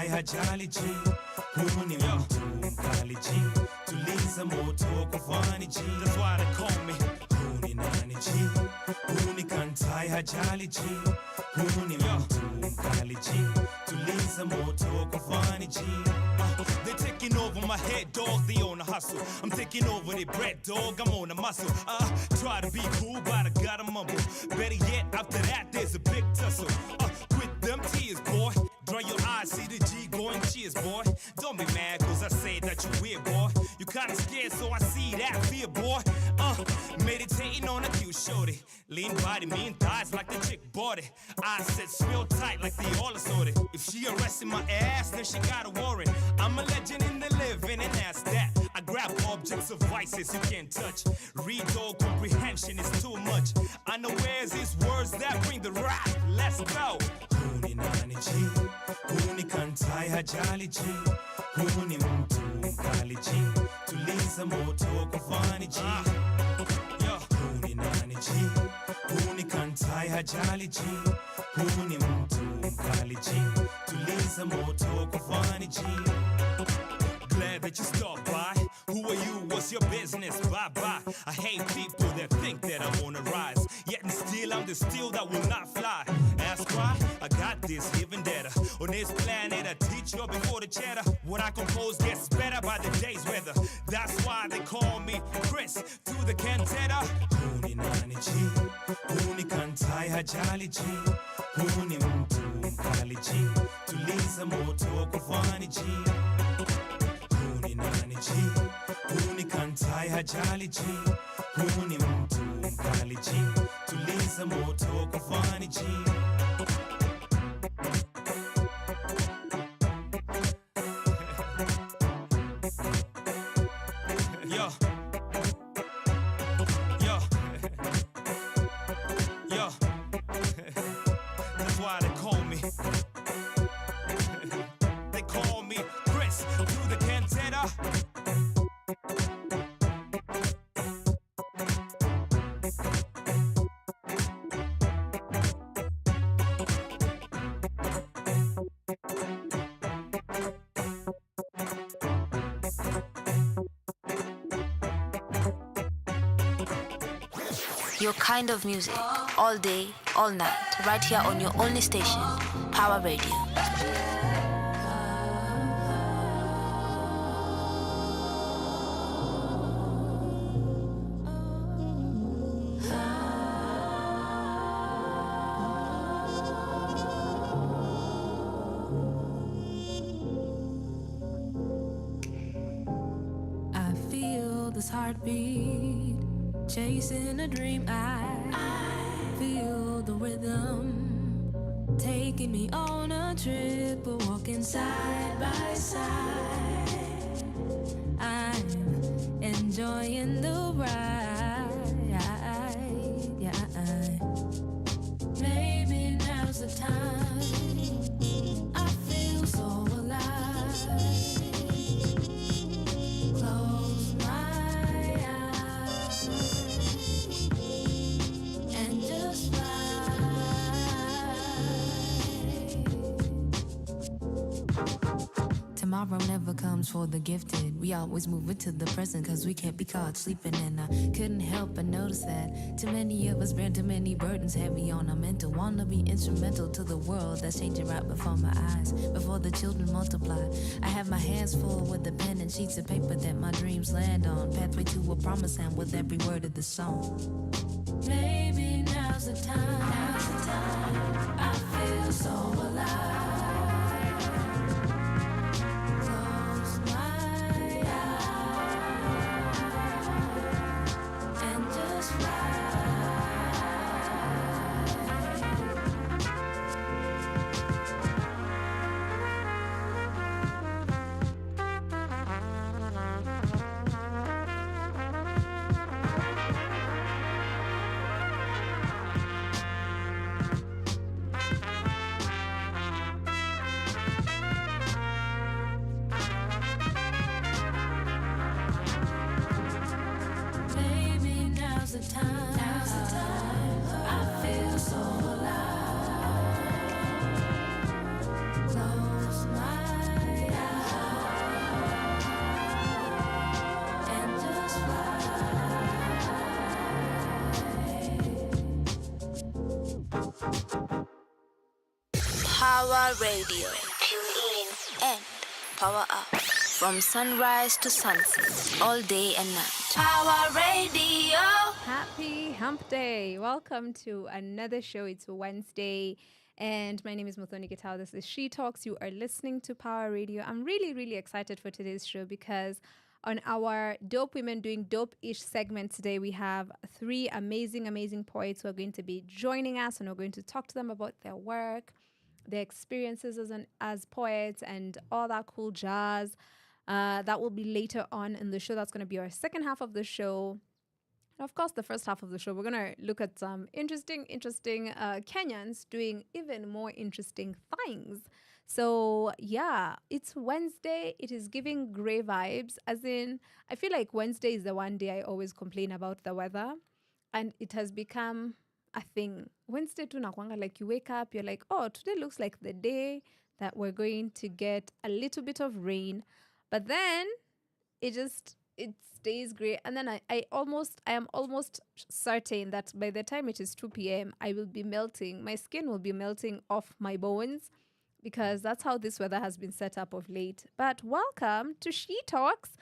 hajali G. Huu ni mtu mkali G. Tuliza moto kufani G. That's why they call me. Huu ni nani G. Huu ni kantai hajali G. Huu ni mtu mkali G. Tuliza moto kufani G. They're taking over my head, dog, they on a hustle. I'm taking over their bread, dog, I'm on a muscle. Try to be cool, but I gotta mumble. Better yet, after that, there's a big tussle. Quit them tears, boy. Dry your eyes, see the G going, cheers, boy. Don't be mad, cause I say that you weird, boy. You kinda scared, so I see that fear, boy. Meditating on a cute shorty. Lean body, mean thighs like the chick bought it. Eyes set real tight like they all assorted. If she arresting my ass, then she got a warrant. I'm a legend in the living, and that's that. I grab objects of vices you can't touch. Read all comprehension is too much. Unawares is words that bring the wrath. Let's go. Huni nani G, huni kantai hajali G. Huni mtu mkali G. Tuliza moto kufani G. Huni nani G, huni kantai hajali G. Huni mtu mkali G. Tuliza moto kufani G. Glad that you stopped by. Who are you? What's your business? Bye bye. I hate people that think that I'm on a rise. Yet and still I'm the steel that will not fly. Ask why? I got this even better. On this planet I teach you before the chatter. What I compose gets better by the day's weather. That's why they call me Chris through the cantata. Huni nani G, huni kantai hajali G. Huni mtu mkali G. Tuliza moto kufani G. Huni nani G, huni kantai hajali G. Huni mtu mkali G. Tuliza moto kufani G. Yo, yo, yo. That's why they call me. They call me Chris through the cantata. Your kind of music, all day, all night, right here on your only station, Power Radio. I feel this heartbeat, chasing a dream. I feel the rhythm, taking me on a trip. We're walking side by side. I'm enjoying the ride. Yeah. Maybe now's the time. I feel so alive. Close my eyes and just fly. Tomorrow never comes for the gifted. We always move it to the present, cause we can't be caught sleeping. And I couldn't help but notice that too many of us bear too many burdens heavy on our mental. Wanna be instrumental to the world that's changing right before my eyes, before the children multiply. I have my hands full with the pen and sheets of paper that my dreams land on. Pathway to a promised land with every word of the song. Maybe now's the time. I feel so alive. Close my eyes and just Power Radio. Tune in and power up. From sunrise to sunset, all day and night. Power Radio. Happy Hump Day. Welcome to another show. It's Wednesday. And my name is Muthoni Gitao. This is She Talks. You are listening to Power Radio. I'm really excited for today's show because on our Dope Women Doing Dope-ish segment today, we have three amazing poets who are going to be joining us, and we're going to talk to them about their work, their experiences as poets, and all that cool jazz. That will be later on in the show. That's going to be our second half of the show. And of course, the first half of the show, we're going to look at some interesting Kenyans doing even more interesting things. So yeah, it's Wednesday. It is giving grey vibes. As in, I feel like Wednesday is the one day I always complain about the weather. And it has become a thing. Wednesday too nakwanga, like you wake up, you're like, oh, today looks like the day that we're going to get a little bit of rain. But then it stays grey. And then I am almost certain that by the time it is 2 p.m., I will be melting. My skin will be melting off my bones, because that's how this weather has been set up of late. But welcome to She Talks.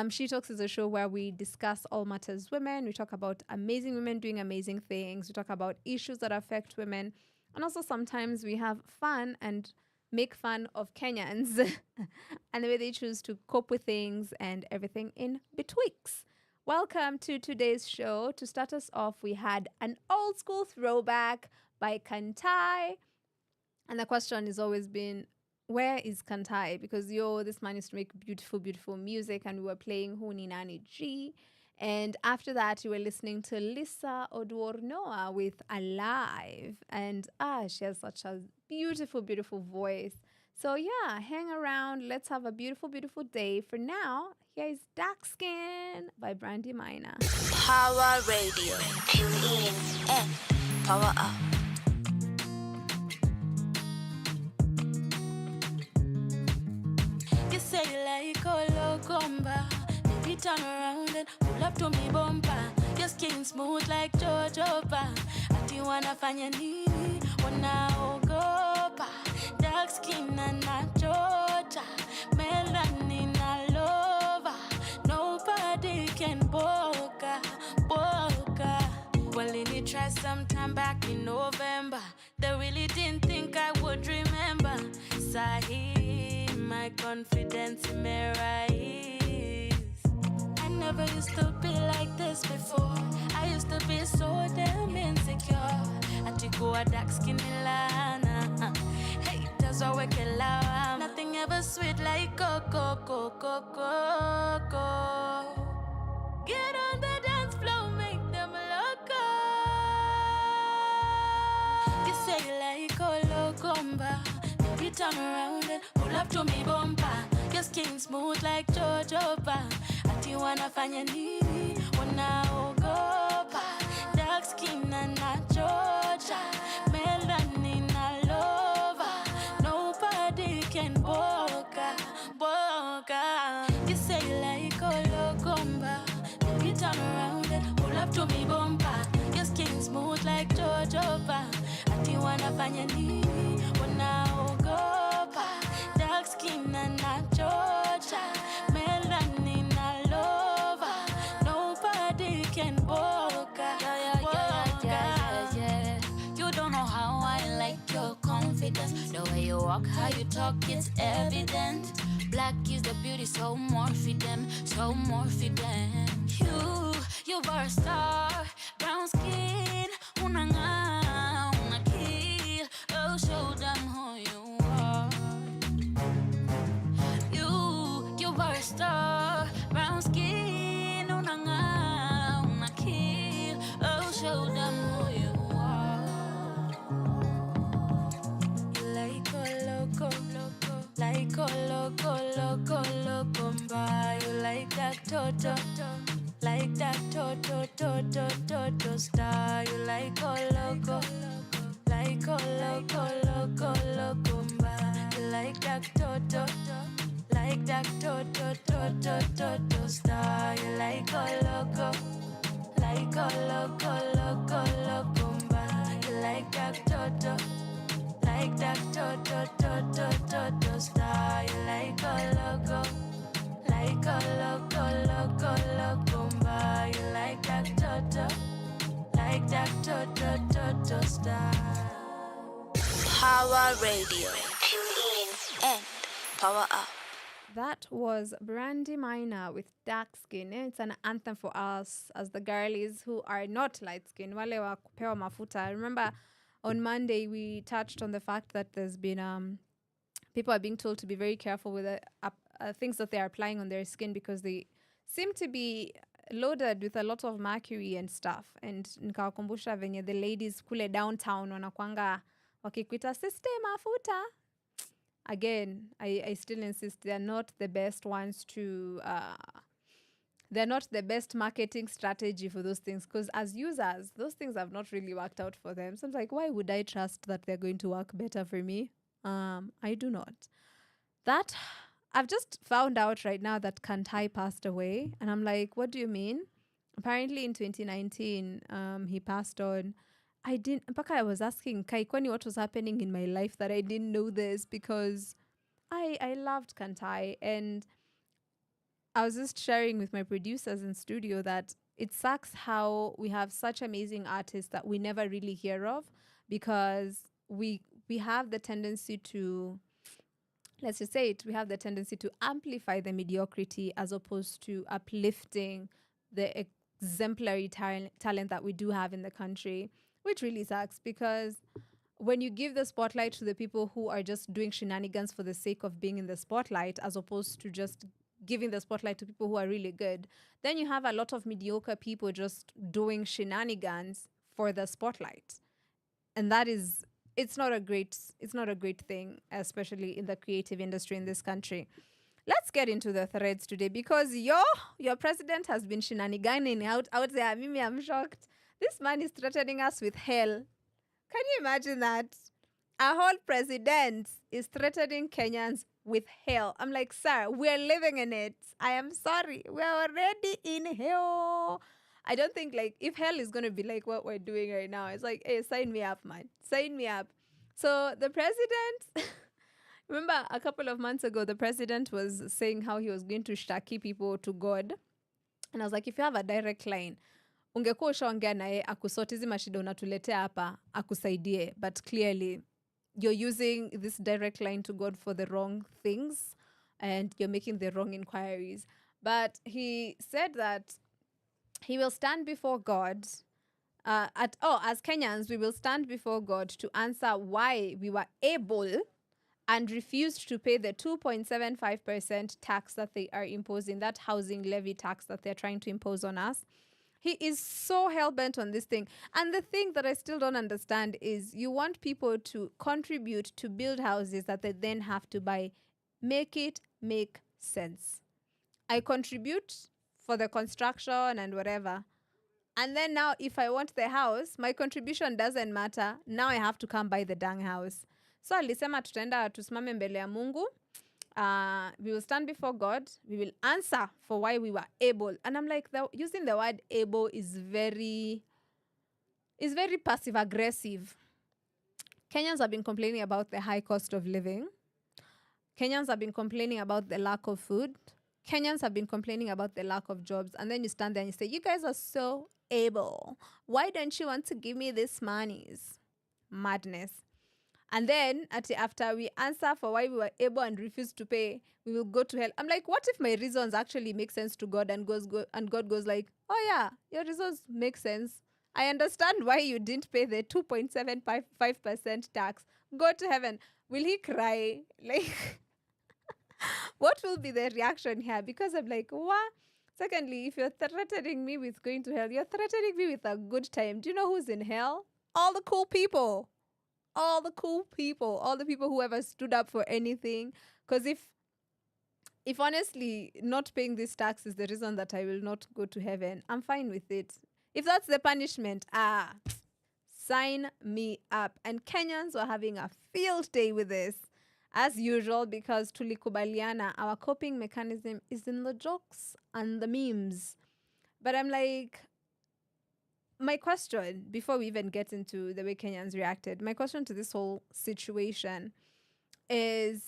She Talks is a show where we discuss all matters women. We talk about amazing women doing amazing things. We talk about issues that affect women. And also sometimes we have fun and make fun of Kenyans and the way they choose to cope with things and everything in betwixt. Welcome to today's show. To start us off, we had an old school throwback by Kantai. And the question has always been, where is Kantai? Because this man used to make beautiful music, and we were playing Huni Nani G. And after that, you were listening to Lisa Oduor-Noah with Alive. And she has such a beautiful voice. So yeah, hang around. Let's have a beautiful day. For now, here is Dark Skin by Brandy Minor. Power Radio. Tune in and power up. You say you like Ologomba. Baby, turn around and pull up to me bumper. Your skin smooth like Jojoba. Ati wanafanya nini? Wanaogopa. Dark skin and not Georgia. Melanin all over. Nobody can boga. Well, they tried sometime back in November. They really didn't think I would remember. Sahi, my confidence in my rise. I never used to be like this before. I used to be so damn insecure. I had to go a dark skin Lana. Hey, that's all we can love. Nothing ever sweet like coco. Get on the dance floor, make them loco. You say you like Ologomba. Baby, turn around and pull up to me bumper. Your skin smooth like Jojoba. Ati wanafanya nini? Wanaogopa. Dark skin and not Georgia. Melanin all over. Nobody can boga. You say you like Ologomba. Baby, turn around and pull up to me bumper. Your skin smooth like Jojoba. Ati wanafanya nini? Wanaogopa. Dark skin and not Georgia. Melanin all over. Nobody can boga. You don't know how I like your confidence. The way you walk, how you talk, it's evident. Black is the beauty, so more for them. You are a star. Brown skin, una kill. Oh, show them who you are. You are a star. Brown skin, una kill. Oh, show them who you are. You like a loco. Like a loco, you like that toto. Like that toto star. You like a loco. Like a loco, you like that toto. Like that toto star. You like a loco. Like a loco, you like that toto. like that star. You like a logo, like a logo, mba. You like that star. Power Radio. Tune in and power up. That was Brandy Minor with Dark Skin. It's an anthem for us as the girlies who are not light skin. Wale wa kupewa mafuta. I remember on Monday we touched on the fact that there's been people are being told to be very careful with things that they are applying on their skin because they seem to be loaded with a lot of mercury and stuff. And nikawakumbusha venye the ladies kule downtown wanakwanga wakikuita sister mafuta. Again, I still insist they're not the best ones to they're not the best marketing strategy for those things, because as users those things have not really worked out for them. So I'm like, why would I trust that they're going to work better for me? I do not. That I've just found out right now that Kantai passed away, and I'm like, what do you mean? Apparently in 2019 he passed on. I was asking Kai kwani what was happening in my life that I didn't know this, because I loved Kantai, and I was just sharing with my producers in studio that it sucks how we have such amazing artists that we never really hear of, because we have the tendency to, let's just say it, we have the tendency to amplify the mediocrity as opposed to uplifting the exemplary talent that we do have in the country, which really sucks, because when you give the spotlight to the people who are just doing shenanigans for the sake of being in the spotlight, as opposed to just giving the spotlight to people who are really good, then you have a lot of mediocre people just doing shenanigans for the spotlight. And that is, it's not a great thing, especially in the creative industry in this country. Let's get into the threads today, because your president has been shenaniganing out there. Mimi, I'm shocked. This man is threatening us with hell. Can you imagine that? Our whole president is threatening Kenyans with hell. I'm like, sir, we're living in it. I am sorry. We're already in hell. I don't think, like, if hell is going to be like what we're doing right now, it's like, hey, sign me up, man. Sign me up. So the president, remember a couple of months ago, the president was saying how he was going to shtaki people to God. And I was like, if you have a direct line, ungekuwa ushaongea naye akusort hizi mashida unatuletea hapa akusaidie, but clearly you're using this direct line to God for the wrong things and you're making the wrong inquiries. But he said that he will stand before God as Kenyans, we will stand before God to answer why we were able and refused to pay the 2.75% tax that they are imposing, that housing levy tax that they're trying to impose on us. He is so hell-bent on this thing. And the thing that I still don't understand is you want people to contribute to build houses that they then have to buy. Make it make sense. I contribute for the construction and whatever. And then now if I want the house, my contribution doesn't matter. Now I have to come buy the dang house. So alisema tutaenda tusimame mbele ya Mungu. We will stand before God. We will answer for why we were able. And I'm like, using the word able is very passive aggressive. Kenyans have been complaining about the high cost of living. Kenyans have been complaining about the lack of food. Kenyans have been complaining about the lack of jobs. And then you stand there and you say, you guys are so able. Why don't you want to give me this monies? Madness. And then after we answer for why we were able and refused to pay, we will go to hell. I'm like, what if my reasons actually make sense to God? And God goes like, oh yeah, your reasons make sense. I understand why you didn't pay the 2.75% tax. Go to heaven. Will he cry? Like, what will be the reaction here? Because I'm like, what? Secondly, if you're threatening me with going to hell, you're threatening me with a good time. Do you know who's in hell? All the cool people. All the cool people. All the people who ever stood up for anything. Because if honestly not paying this tax is the reason that I will not go to heaven, I'm fine with it. If that's the punishment, sign me up. And Kenyans were having a field day with this, as usual, because tulikubaliana, our coping mechanism is in the jokes and the memes. But I'm like, my question, before we even get into the way Kenyans reacted, my question to this whole situation is,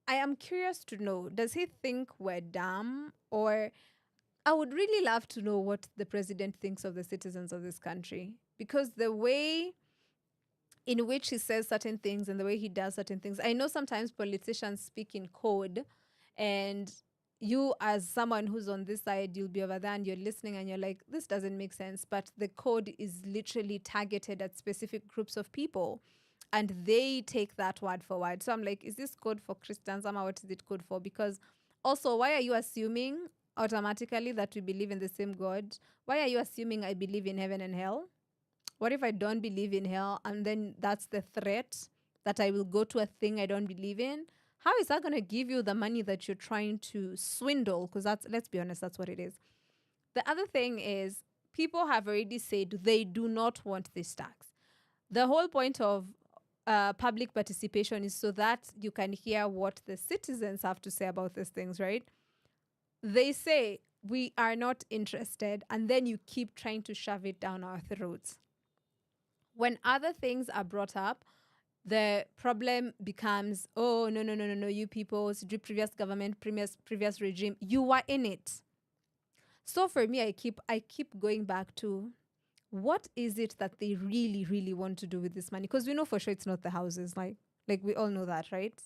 I am curious to know, does he think we're dumb? Or I would really love to know what the president thinks of the citizens of this country. Because the way in which he says certain things and the way he does certain things, I know sometimes politicians speak in code, and you as someone who's on this side, you'll be over there and you're listening and you're like, this doesn't make sense. But the code is literally targeted at specific groups of people, and they take that word for word. So I'm like, is this code for Christians? What is it code for? Because also, why are you assuming automatically that we believe in the same God? Why are you assuming I believe in heaven and hell? What if I don't believe in hell, and then that's the threat that I will go to a thing I don't believe in? How is that going to give you the money that you're trying to swindle? Because that's, let's be honest, that's what it is. The other thing is, people have already said they do not want this tax. The whole point of public participation is so that you can hear what the citizens have to say about these things, right? They say, we are not interested, and then you keep trying to shove it down our throats. When other things are brought up, the problem becomes, oh, no, you people, previous government, previous regime, you were in it. So for me, I keep going back to, what is it that they really, really want to do with this money? Because we know for sure it's not the houses. Like we all know that, right?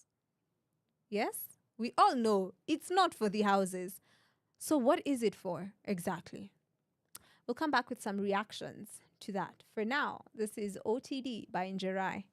Yes? We all know it's not for the houses. So what is it for exactly? We'll come back with some reactions to that. For now, this is OTD by Njerai.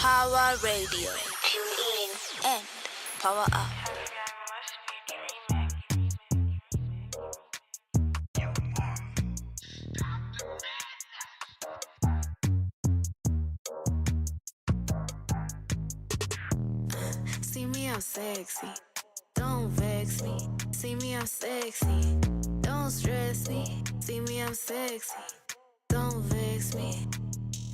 Power Radio. Tune in and power up. See me, I'm sexy. Don't vex me. See me, I'm sexy. Don't stress me. See me, I'm sexy. Don't vex me.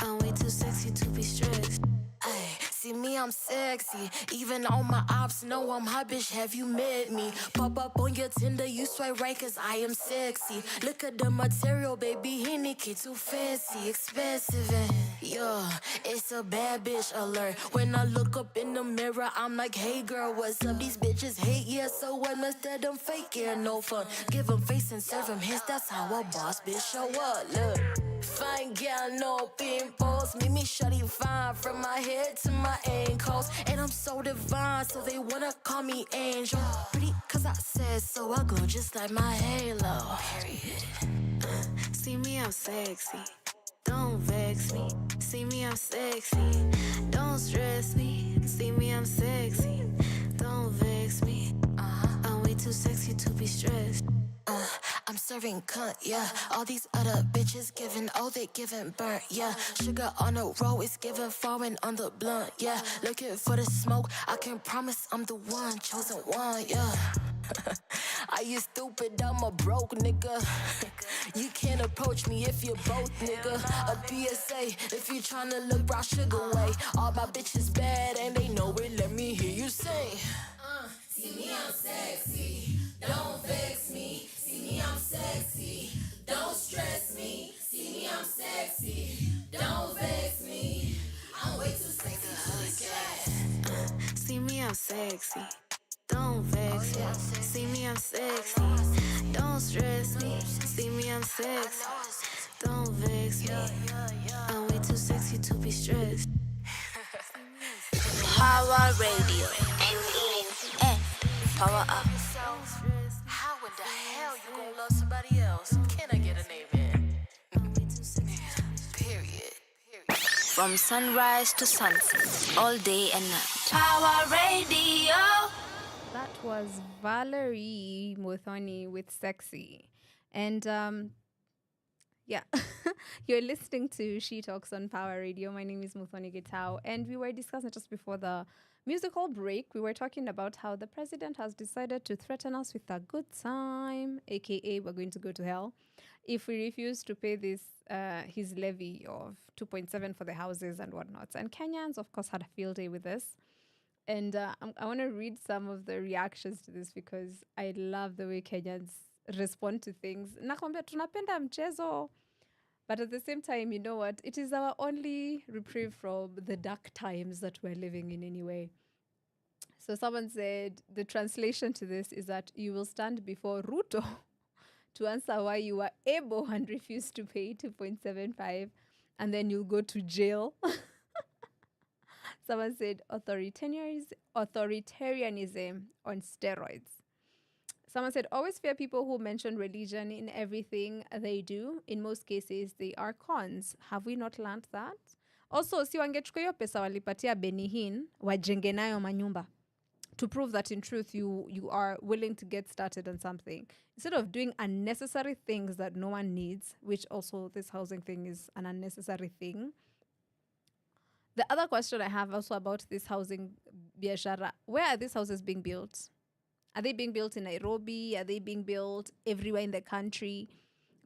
I'm way too sexy to be stressed. Ay, see me, I'm sexy. Even all my ops know I'm hot, bitch. Have you met me? Pop up on your Tinder, you swipe right, cause I am sexy. Look at the material, baby. Henny kid too fancy, expensive, and Yeah, it's a bad bitch alert. When I look up in the mirror, I'm like, hey girl, what's up? These bitches hate, yeah, so what must that them fake? Yeah, no fun. Give them face and serve them hits, that's how a boss bitch show up. Look, fine gal, no pimples. Meet me shutty fine from my head to my ankles. And I'm so divine, so they wanna call me angel. Pretty, cause I said so, I glow just like my halo. Period. See me, I'm sexy. Don't vex me. See me, I'm sexy. Don't stress me. See me, I'm sexy. Don't vex me. I'm way too sexy to be stressed. I'm serving cunt, yeah. All these other bitches giving, oh, they giving burnt, yeah. Sugar on the road is giving foreign on the blunt, yeah. Looking for the smoke, I can promise I'm the one, chosen one, yeah. Are you stupid? I'm a broke nigga. You can't approach me if you're both nigga. A PSA if you tryna look brown sugar way. All my bitches bad and they know it. Let me hear you say. See me, I'm sexy. Don't vex me. See me, I'm sexy. Don't stress me. See me, I'm sexy. Don't vex me. I'm way too sexy to be stressed. See me, I'm sexy. Don't vex me. See me, I'm sexy. Don't stress me. See me, I'm sexy. Don't vex me. I'm way too sexy to be stressed. Power Radio. Tune in and power up. How in the hell you gonna love somebody else? Can I get an amen? Period. From sunrise to sunset, all day and night. Power Radio. That was Valerie Muthoni with Sexy. And yeah, you're listening to She Talks on Power Radio. My name is Muthoni Gitao. And we were discussing just before the musical break, we were talking about how the president has decided to threaten us with a good time, aka we're going to go to hell, if we refuse to pay this his levy of 2.7 for the houses and whatnot. And Kenyans, of course, had a field day with this. And I want to read some of the reactions to this because I love the way Kenyans respond to things. Nakwambia tunapenda mchezo. But at the same time, you know what? It is our only reprieve from the dark times that we're living in anyway. So someone said the translation to this is that you will stand before Ruto to answer why you were able and refused to pay 2.75 and then you'll go to jail. Someone said authoritarianism on steroids. Someone said, always fear people who mention religion in everything they do. In most cases, they are cons. Have we not learned that? Also, si wangechukua hiyo pesa walipatia Benihin, wajenge nayo manyumba. To prove that in truth, you are willing to get started on something. Instead of doing unnecessary things that no one needs, which also this housing thing is an unnecessary thing. The other question I have also about this housing biashara, where are these houses being built? Are they being built in Nairobi? Are they being built everywhere in the country?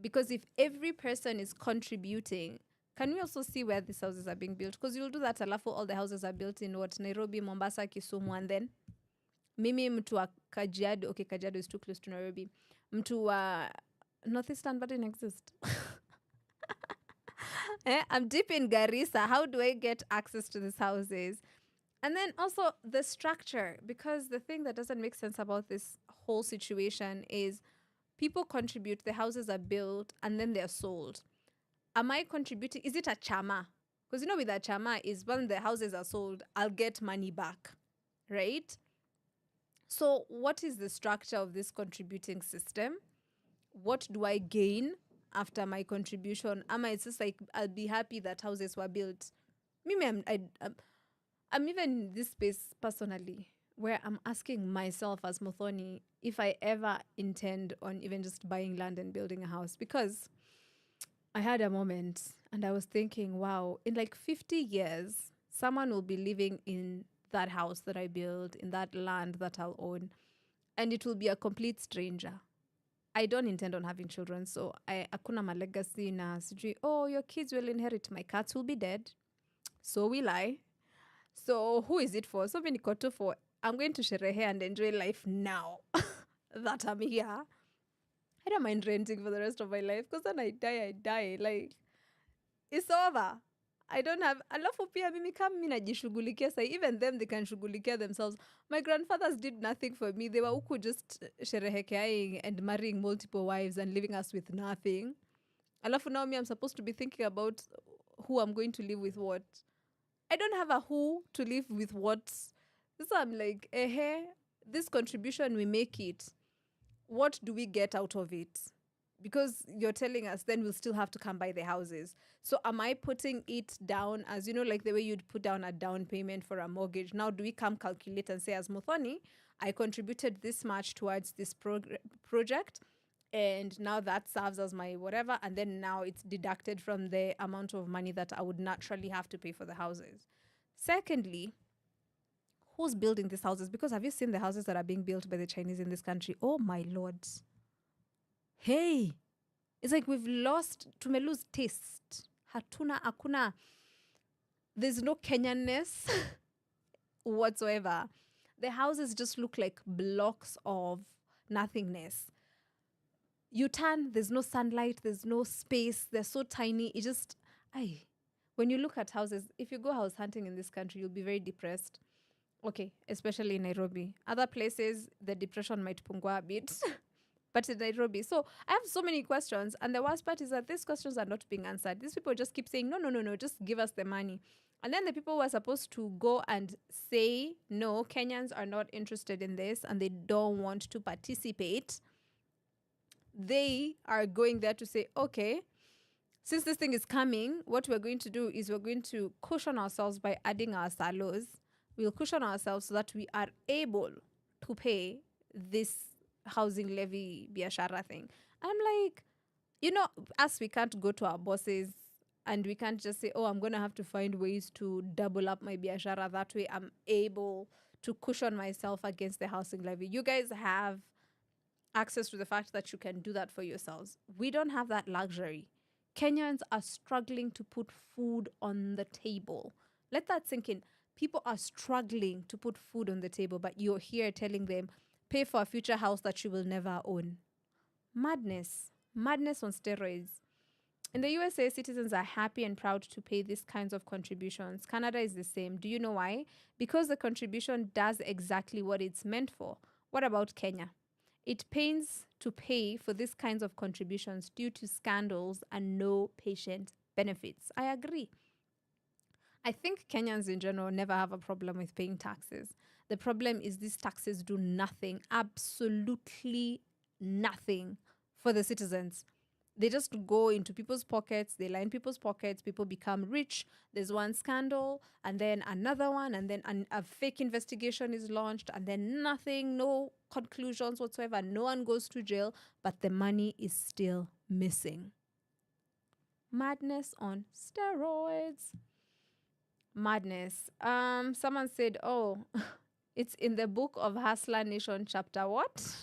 Because if every person is contributing, can we also see where these houses are being built? Because you'll do that, alafu all the houses are built in what? Nairobi, Mombasa, Kisumu, and then mimi mtu wa Kajiado. Okay, Kajiado is too close to Nairobi. Mtu wa Northeastern, but didn't exist. I'm deep in Garissa. How do I get access to these houses? And then also the structure, because the thing that doesn't make sense about this whole situation is people contribute, the houses are built, and then they're sold. Am I contributing? Is it a chama? Because you know with a chama is when the houses are sold, I'll get money back, right? So what is the structure of this contributing system? What do I gain after my contribution? It's just like, I'll be happy that houses were built. Maybe I'm even in this space personally where I'm asking myself as Muthoni if I ever intend on even just buying land and building a house, because I had a moment and I was thinking, wow, in like 50 years, someone will be living in that house that I build, in that land that I'll own, and it will be a complete stranger. I don't intend on having children, so akuna ma legacy na sijui, oh, your kids will inherit, my cats will be dead. So will I. So who is it for? So many koto for, I'm going to sherehe and enjoy life now that I'm here. I don't mind renting for the rest of my life because when I die. Like, it's over. I don't have alafu pia mimi kama mimi najishughulikia sai, even them they can shughulikia themselves. My grandfathers did nothing for me. They were huku just sherehekeaing and marrying multiple wives and leaving us with nothing. Alafu now me I'm supposed to be thinking about who I'm going to live with what. I don't have a who to live with what. So I'm like, this contribution we make it. What do we get out of it? Because you're telling us then we'll still have to come buy the houses. So am I putting it down as, like the way you'd put down a down payment for a mortgage? Now do we come calculate and say, as Muthoni, I contributed this much towards this project, and now that serves as my whatever, and then now it's deducted from the amount of money that I would naturally have to pay for the houses. Secondly, who's building these houses? Because have you seen the houses that are being built by the Chinese in this country? Oh my lord. Hey, it's like we lose taste. Hatuna akuna. There's no Kenyanness whatsoever. The houses just look like blocks of nothingness. You turn, there's no sunlight, there's no space, they're so tiny. It just, when you look at houses, if you go house hunting in this country, you'll be very depressed. Okay, especially in Nairobi. Other places, the depression might pungua a bit. But in Nairobi. So I have so many questions. And the worst part is that these questions are not being answered. These people just keep saying, no, just give us the money. And then the people who are supposed to go and say, no, Kenyans are not interested in this and they don't want to participate, they are going there to say, okay, since this thing is coming, what we're going to do is we're going to cushion ourselves by adding our salos. We'll cushion ourselves so that we are able to pay this housing levy biashara thing. I'm like, us, we can't go to our bosses and we can't just say, I'm going to have to find ways to double up my biashara. That way I'm able to cushion myself against the housing levy. You guys have access to the fact that you can do that for yourselves. We don't have that luxury. Kenyans are struggling to put food on the table. Let that sink in. People are struggling to put food on the table, but you're here telling them, pay for a future house that you will never own. Madness on steroids. In the USA, citizens are happy and proud to pay these kinds of contributions. Canada is the same. Do you know why? Because the contribution does exactly what it's meant for. What about Kenya? It pains to pay for these kinds of contributions due to scandals and no patient benefits. I agree. I think Kenyans in general never have a problem with paying taxes. The problem is these taxes do nothing, absolutely nothing for the citizens. They just go into people's pockets, they line people's pockets, people become rich. There's one scandal, and then another one, and then a fake investigation is launched, and then nothing, no conclusions whatsoever. No one goes to jail, but the money is still missing. Madness on steroids. Madness. Someone said, it's in the book of Hustler Nation chapter what?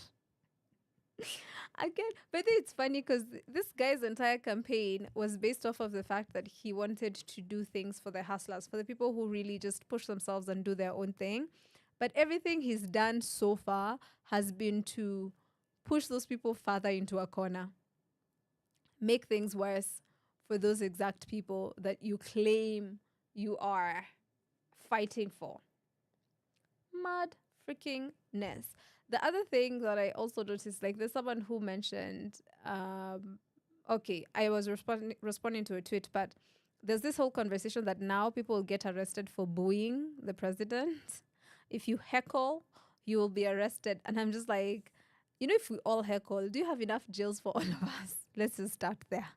Again, but it's funny because this guy's entire campaign was based off of the fact that he wanted to do things for the hustlers, for the people who really just push themselves and do their own thing. But everything he's done so far has been to push those people further into a corner, make things worse for those exact people that you claim you are fighting for. Mad freaking ness. The other thing that I also noticed, like there's someone who mentioned, I was responding to a tweet, but there's this whole conversation that now people will get arrested for booing the president. If you heckle, you will be arrested. And I'm just like, if we all heckle, do you have enough jails for all of us? Let's just start there.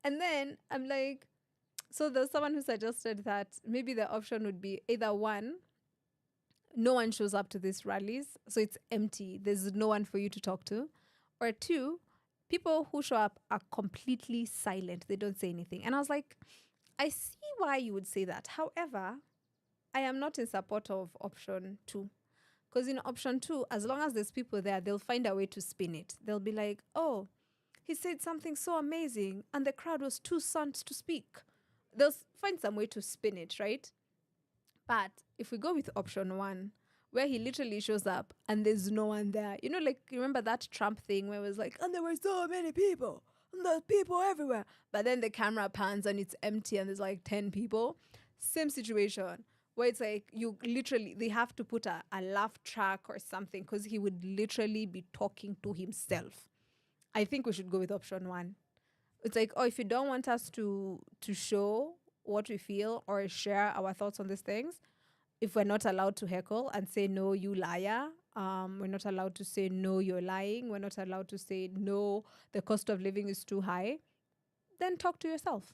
And then I'm like, so there's someone who suggested that maybe the option would be either one, no one shows up to these rallies, so it's empty. There's no one for you to talk to. Or two, people who show up are completely silent. They don't say anything. And I was like, I see why you would say that. However, I am not in support of option two. Because in option two, as long as there's people there, they'll find a way to spin it. They'll be like, he said something so amazing and the crowd was too stunned to speak. They'll find some way to spin it, right? But if we go with option one, where he literally shows up and there's no one there, remember that Trump thing where it was like, and there were so many people there's people everywhere. But then the camera pans and it's empty and there's like 10 people. Same situation where it's like they have to put a laugh track or something because he would literally be talking to himself. I think we should go with option 1. It's like, if you don't want us to show what we feel or share our thoughts on these things, if we're not allowed to heckle and say, no, you liar, we're not allowed to say, no, you're lying, we're not allowed to say, no, the cost of living is too high, then talk to yourself.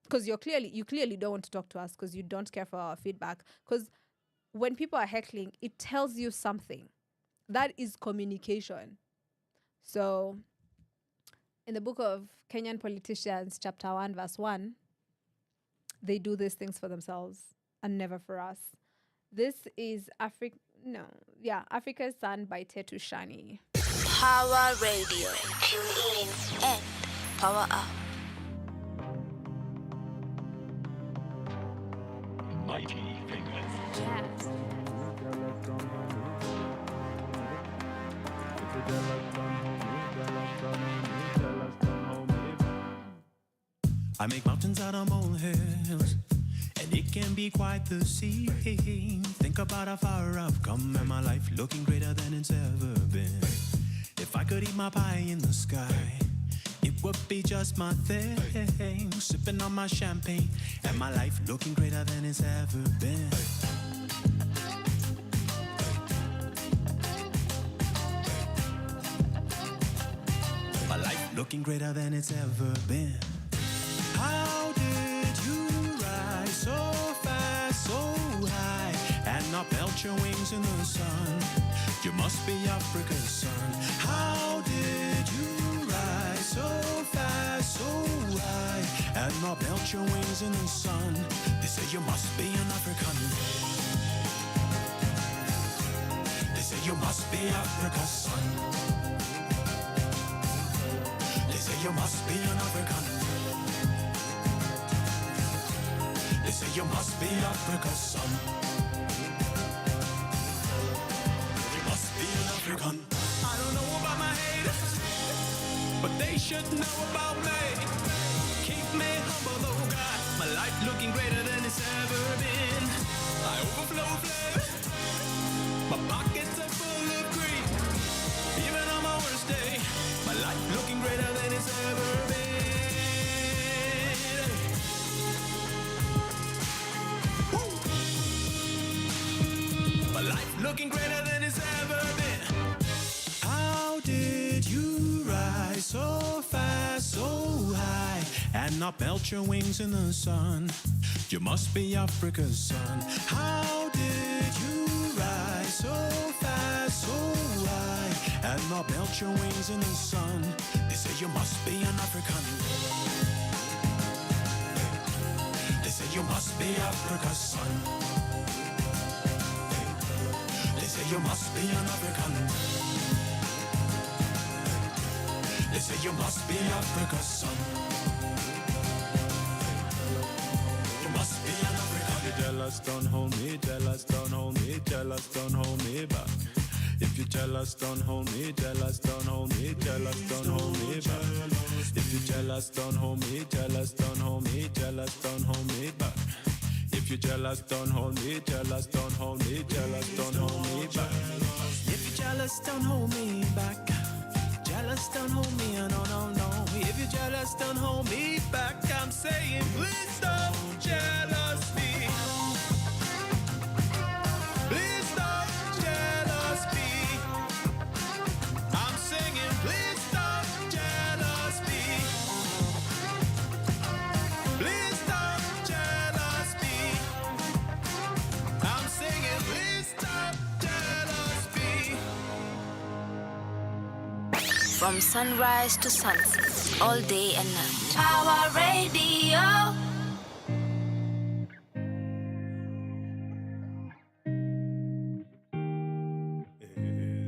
Because you clearly don't want to talk to us because you don't care for our feedback. Because when people are heckling, it tells you something. That is communication. So in the book of Kenyan Politicians, chapter 1, verse 1, they do these things for themselves and never for us. This is Africa's Sun by Tetu Shani. Power Radio. Tune in and power up. Mighty fingers. Yes. I make mountains out of molehills, and it can be quite the scene. Think about how far I've come and my life looking greater than it's ever been. If I could eat my pie in the sky, it would be just my thing. Sipping on my champagne and my life looking greater than it's ever been. My life looking greater than it's ever been. How did you rise so fast, so high, and not melt your wings in the sun? You must be Africa's son. How did you rise so fast, so high, and not melt your wings in the sun? They say you must be an African. They say you must be Africa's son. They say you must be an African. They say you must be Africa's son. You must be an African. I don't know about my haters, but they should know about me. Keep me humble, oh God. My life looking greater than it's ever been. I overflow flavor. My pockets are full of greed. Even on my worst day, my life looking greater than it's ever been. My life looking greater than it's ever been. How did you rise so fast, so high, and not melt your wings in the sun? You must be Africa's son. How did you rise so fast, so high, and not melt your wings in the sun? They say you must be an African. They say you must be Africa's son. They say you must be an African. They say you must be Africa's son. You must be an African. Jealous, don't hold me, jealous, don't hold me, jealous, don't hold me back. If you're jealous, don't hold me, jealous, don't hold me, jealous, don't hold me back. If you're jealous, don't hold me, jealous, don't hold me, jealous, don't hold me back. If you're jealous, don't hold me, jealous, don't hold me, jealous, don't hold me back. If you're jealous, don't hold me back. Jealous, don't hold me, no, no, no. If you're jealous, don't hold me back. I'm saying, please don't jealous me. Please don't jealous me. I'm singing, please don't jealous me. Please don't jealous me. I'm singing, please stop jealous me. From sunrise to sunset, all day and night. Power Radio.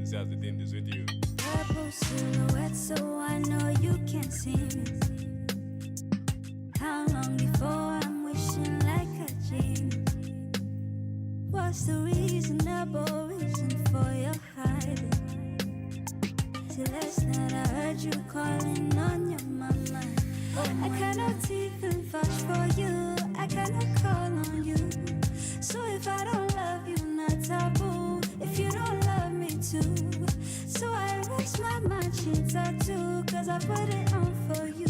Zaz, the thing is with you. Purple silhouette, so I know you can't see me. How long before I'm wishing like a genie? What's the reasonable reason for your hiding? Till last night I heard you calling on your mama. I put it on for you.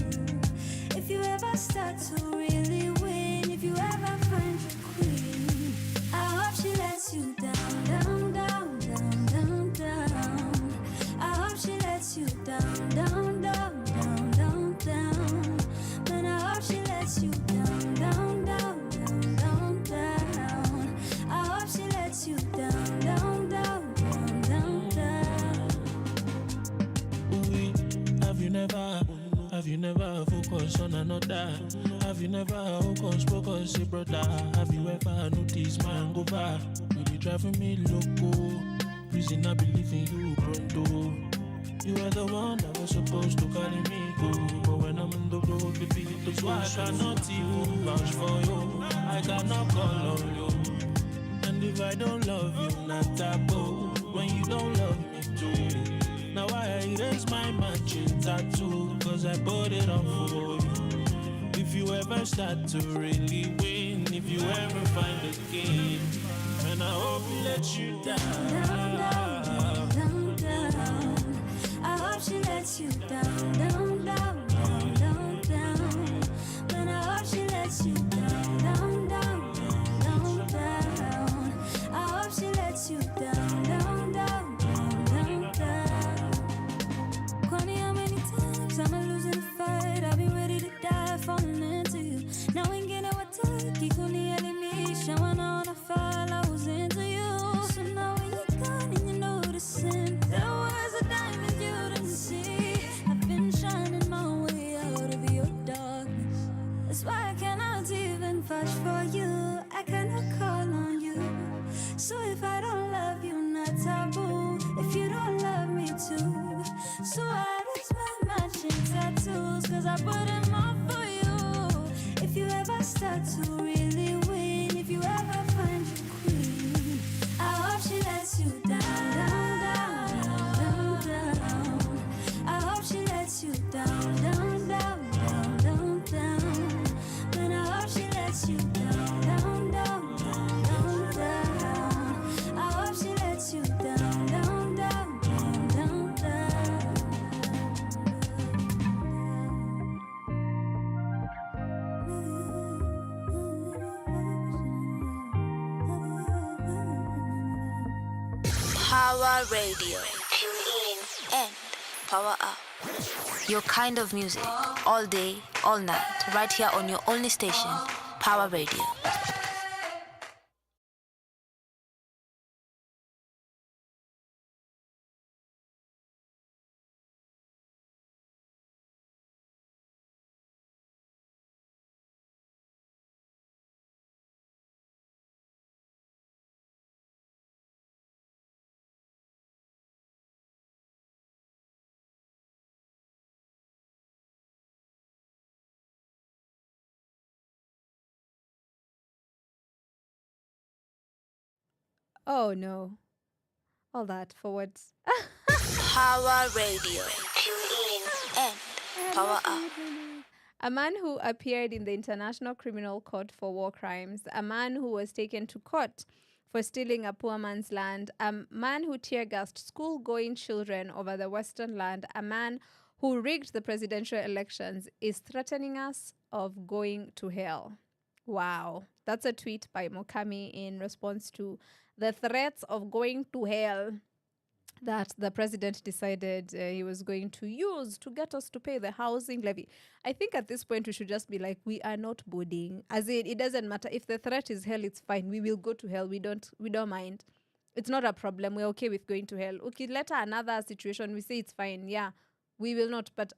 If you ever start to really win, if you ever find your queen, I hope she lets you down, down, down, down, down, down. I hope she lets you down, down, down, down, down, down. Man, I hope she lets you down, down, down, down, down, down. I hope she lets you down, down, down, down, down, down. Oui, have you never focused on another? Have you never focused, say brother? Have you ever noticed man go back? You be driving me loco. Reason I believe in you, pronto. You are the one that was supposed to carry me go. But when I'm on the road, baby, it looks why I cannot even vouch for you. I cannot call on you. And if I don't love you, not taboo. When you don't love me too. Now I erase my matching tattoo, cause I put it on for you. If you ever start to really win, if you ever find a game, and I hope he lets you down. Down, down, down, down. I hope she lets you down, down, down, down, down, down. Man, I hope she lets you down, down, down, down, down. I hope she lets you down, down, down, down, down, down. Call me how many times I'm losing the fight. I've been ready to die, falling into you. Now ain't getting what take. You couldn't me, showing on a file. I was into you. So now when you're gone and you're noticing, there was a diamond you didn't see. I've been shining my way out of your darkness. That's why I cannot even vouch for you. I cannot call on you. So if I don't love you, not taboo. If you don't love me too. So I raise my matching tattoos, cause I put them on for you. If you ever start to really win, if you ever find your queen, I hope she lets you down, down, down, down, down. I hope she lets you down, down, down, down, down, down. Man, I hope she lets you down, down, down, down, down, down. I hope she lets you down, down, down, down, down, down. Power Radio. Tune in and power up. Your kind of music, all day, all night, right here on your only station, Power Radio. Oh no. All that for what? Power Radio. Tune in and power up. A man who appeared in the International Criminal Court for war crimes, a man who was taken to court for stealing a poor man's land, a man who tear-gassed school-going children over the Western land, a man who rigged the presidential elections is threatening us of going to hell. Wow. That's a tweet by Mokami in response to the threats of going to hell that the president decided he was going to use to get us to pay the housing levy. I think at this point we should just be like, we are not boarding. As in, it doesn't matter. If the threat is hell, it's fine. We will go to hell. We don't mind. It's not a problem. We're okay with going to hell. Okay, later another situation, we say it's fine. Yeah, we will not. But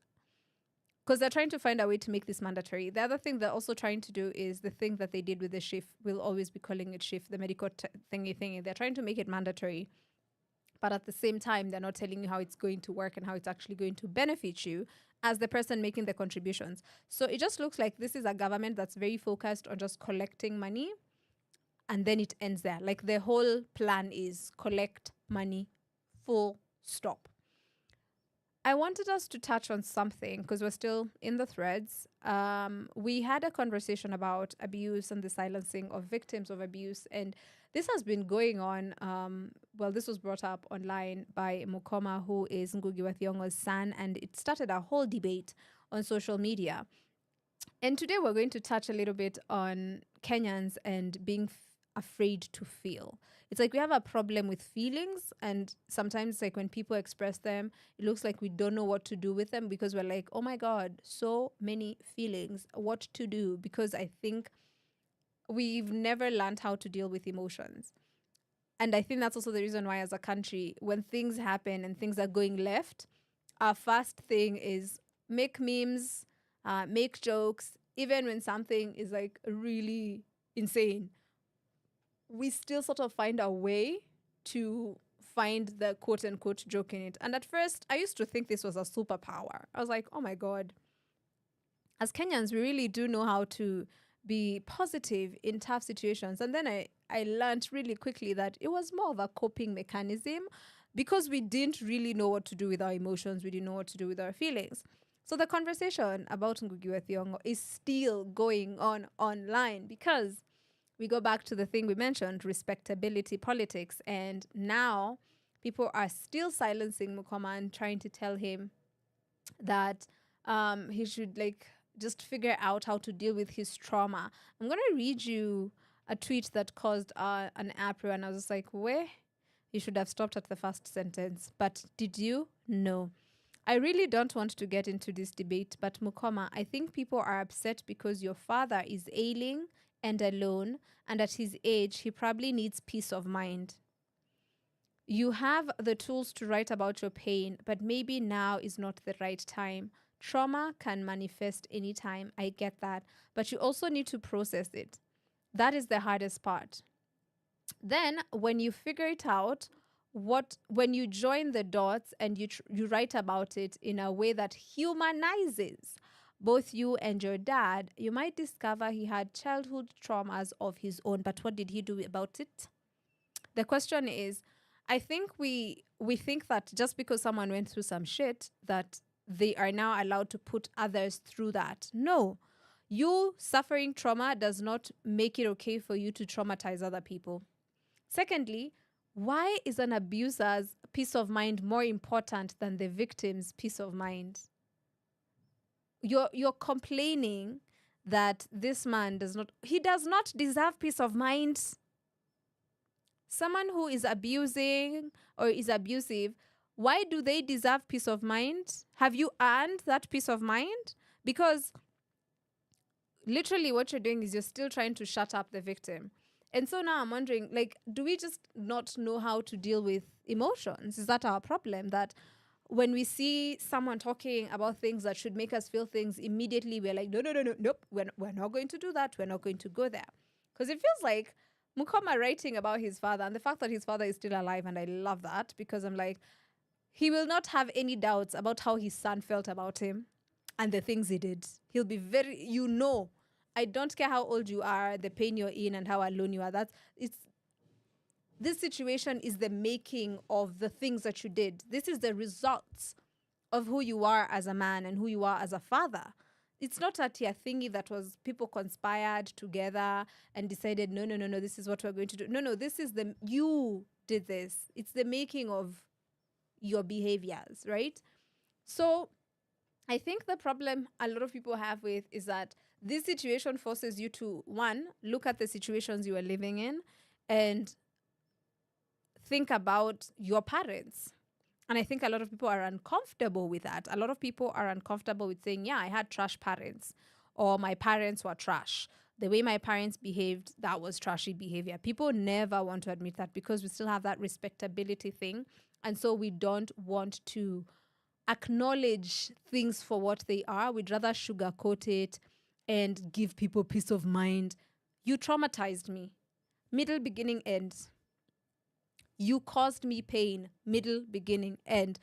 because they're trying to find a way to make this mandatory. The other thing they're also trying to do is the thing that they did with the SHIF. We'll always be calling it SHIF, the medical thingy. They're trying to make it mandatory. But at the same time, they're not telling you how it's going to work and how it's actually going to benefit you as the person making the contributions. So it just looks like this is a government that's very focused on just collecting money, and then it ends there. Like the whole plan is collect money, full stop. I wanted us to touch on something because we're still in the threads. We had a conversation about abuse and the silencing of victims of abuse, and this has been going on. Well, this was brought up online by Mukoma, who is Ngugi wa Thiong'o's son, and it started a whole debate on social media. And today we're going to touch a little bit on Kenyans and being afraid to feel. It's like we have a problem with feelings, and sometimes it's like when people express them, it looks like we don't know what to do with them because we're like, oh my God, so many feelings, what to do? Because I think we've never learned how to deal with emotions. And I think that's also the reason why, as a country, when things happen and things are going left, our first thing is make memes, make jokes, even when something is like really insane. We still sort of find a way to find the quote unquote joke in it. And at first, I used to think this was a superpower. I was like, oh my God. As Kenyans, we really do know how to be positive in tough situations. And then I learned really quickly that it was more of a coping mechanism because we didn't really know what to do with our emotions. We didn't know what to do with our feelings. So the conversation about Ngugi wa Thiong'o is still going on online because we go back to the thing we mentioned, respectability politics. And now people are still silencing Mukoma and trying to tell him that he should like just figure out how to deal with his trauma. I'm going to read you a tweet that caused an uproar. And I was just like, where? You should have stopped at the first sentence. But did you? No. I really don't want to get into this debate, but Mukoma, I think people are upset because your father is ailing and alone, and at his age, he probably needs peace of mind. You have the tools to write about your pain, but maybe now is not the right time. Trauma can manifest anytime, I get that, but you also need to process it. That is the hardest part. Then, when you figure it out, when you join the dots and you write about it in a way that humanizes both you and your dad, you might discover he had childhood traumas of his own. But what did he do about it? The question is, I think we think that just because someone went through some shit, that they are now allowed to put others through that. No. You suffering trauma does not make it okay for you to traumatize other people. Secondly, why is an abuser's peace of mind more important than the victim's peace of mind? You're complaining that this man does not deserve peace of mind. Someone who is abusing or is abusive, why do they deserve peace of mind? Have you earned that peace of mind? Because literally what you're doing is you're still trying to shut up the victim. And so now I'm wondering, like, do we just not know how to deal with emotions? Is that our problem? That when we see someone talking about things that should make us feel things, immediately we're like, nope, we're not going to do that. We're not going to go there. Because it feels like Mukoma writing about his father and the fact that his father is still alive. And I love that because I'm like, he will not have any doubts about how his son felt about him and the things he did. He'll be very, I don't care how old you are, the pain you're in and how alone you are. This situation is the making of the things that you did. This is the results of who you are as a man and who you are as a father. It's not a thingy that was people conspired together and decided, no, this is what we're going to do. No, this is you did this. It's the making of your behaviors, right? So I think the problem a lot of people have with is that this situation forces you to, one, look at the situations you are living in and think about your parents. And I think a lot of people are uncomfortable with that. A lot of people are uncomfortable with saying, yeah, I had trash parents, or my parents were trash. The way my parents behaved, that was trashy behavior. People never want to admit that because we still have that respectability thing. And so we don't want to acknowledge things for what they are. We'd rather sugarcoat it and give people peace of mind. You traumatized me. Middle, beginning, end. You caused me pain. Middle, beginning, end.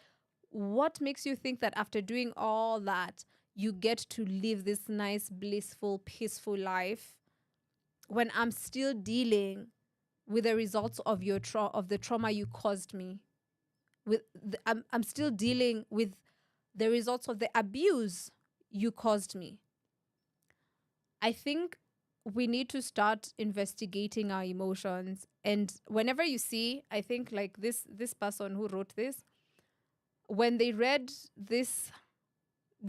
What makes you think that after doing all that, you get to live this nice, blissful, peaceful life when I'm still dealing with the results of the trauma you caused me? I'm still dealing with the results of the abuse you caused me. I think we need to start investigating our emotions. And whenever you see, I think like this person who wrote this, when they read the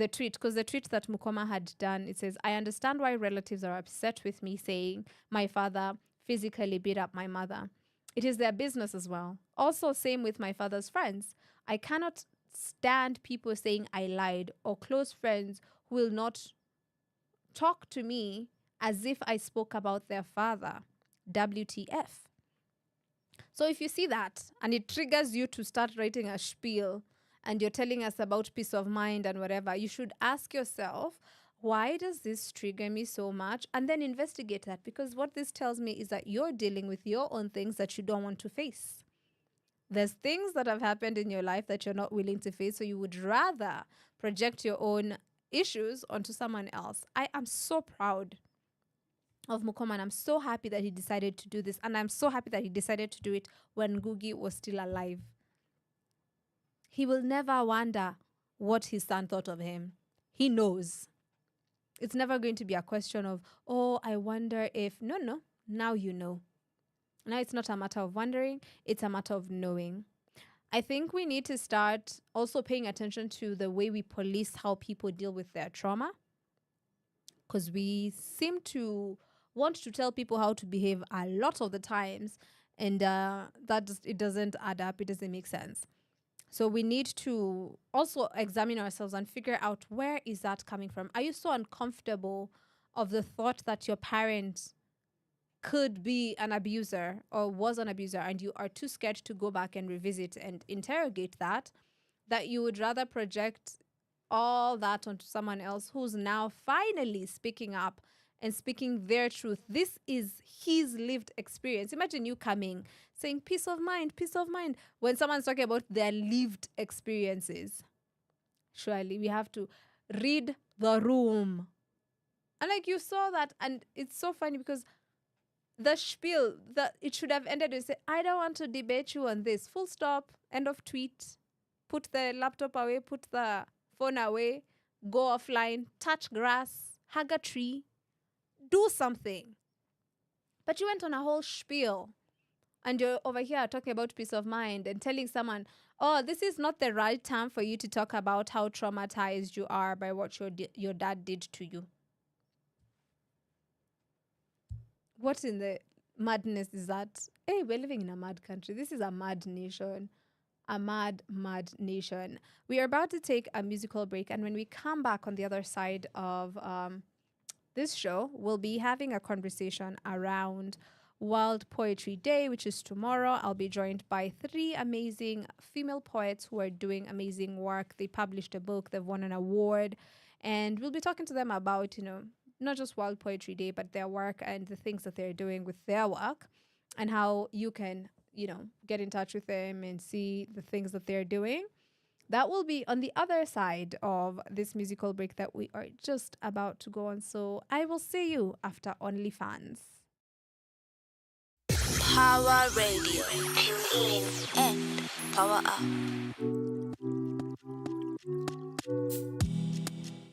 tweet, because the tweet that Mukoma had done, it says, I understand why relatives are upset with me saying my father physically beat up my mother. It is their business as well. Also, same with my father's friends. I cannot stand people saying I lied, or close friends who will not talk to me as if I spoke about their father. WTF. So if you see that and it triggers you to start writing a spiel and you're telling us about peace of mind and whatever, you should ask yourself, why does this trigger me so much? And then investigate that, because what this tells me is that you're dealing with your own things that you don't want to face. There's things that have happened in your life that you're not willing to face, so you would rather project your own issues onto someone else. I am so proud of Mukoma, and I'm so happy that he decided to do this, and I'm so happy that he decided to do it when Ngugi was still alive. He will never wonder what his son thought of him. He knows. It's never going to be a question of, oh, I wonder if... No. Now you know. Now it's not a matter of wondering. It's a matter of knowing. I think we need to start also paying attention to the way we police how people deal with their trauma. Because we seem to want to tell people how to behave a lot of the times. And it doesn't add up. It doesn't make sense. So we need to also examine ourselves and figure out, where is that coming from? Are you so uncomfortable of the thought that your parent could be an abuser or was an abuser, and you are too scared to go back and revisit and interrogate that you would rather project all that onto someone else who's now finally speaking up and speaking their truth? This is his lived experience. Imagine you coming saying peace of mind, when someone's talking about their lived experiences. Surely we have to read the room. And like you saw that, and it's so funny because the spiel, that it should have ended with, say, I don't want to debate you on this. Full stop, end of tweet. Put the laptop away, put the phone away, go offline, touch grass, hug a tree, do something. But you went on a whole spiel, and you're over here talking about peace of mind and telling someone, oh, this is not the right time for you to talk about how traumatized you are by what your dad did to you. What in the madness is that? Hey, we're living in a mad country. This is a mad nation. A mad nation. We are about to take a musical break, and when we come back on the other side of this show, we'll be having a conversation around World Poetry Day, which is tomorrow. I'll be joined by 3 amazing female poets who are doing amazing work. They published a book, they've won an award, and we'll be talking to them about, not just World Poetry Day, but their work and the things that they're doing with their work, and how you can, get in touch with them and see the things that they're doing. That will be on the other side of this musical break that we are just about to go on. So I will see you after OnlyFans. Power Radio. Tune in and power up.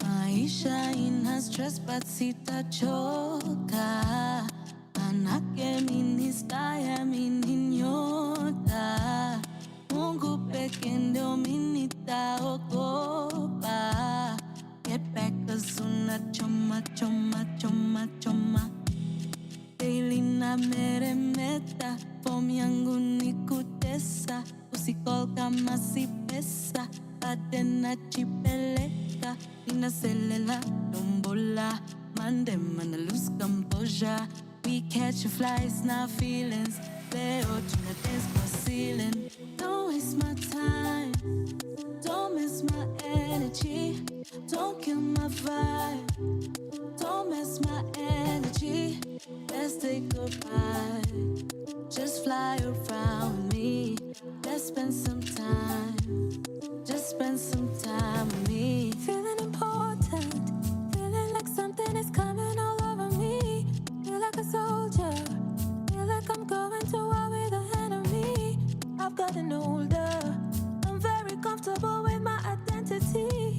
Maisha ina stress but sitachoka. Manake mini staya mini nyota. Mungu peke ndio mimi nitaogopa. Get back 'cause unachoma choma. Daily na meremeta, form yangu ni kutesa. Usikol kama si pesa, bade nachipeleka. Inaselela, dombola, mande mana lose composure. We catch flies, not feelings. Leo tuna dance for ceiling. Don't waste my time, don't miss my energy. Don't kill my vibe, don't miss my energy. Let's say goodbye, just fly around me. Let's spend some time, just spend some time with me. Feeling important, feeling like something is coming all over me. Feel like a soldier, feel like I'm going to war with the enemy. I've gotten older, I'm very comfortable with my identity.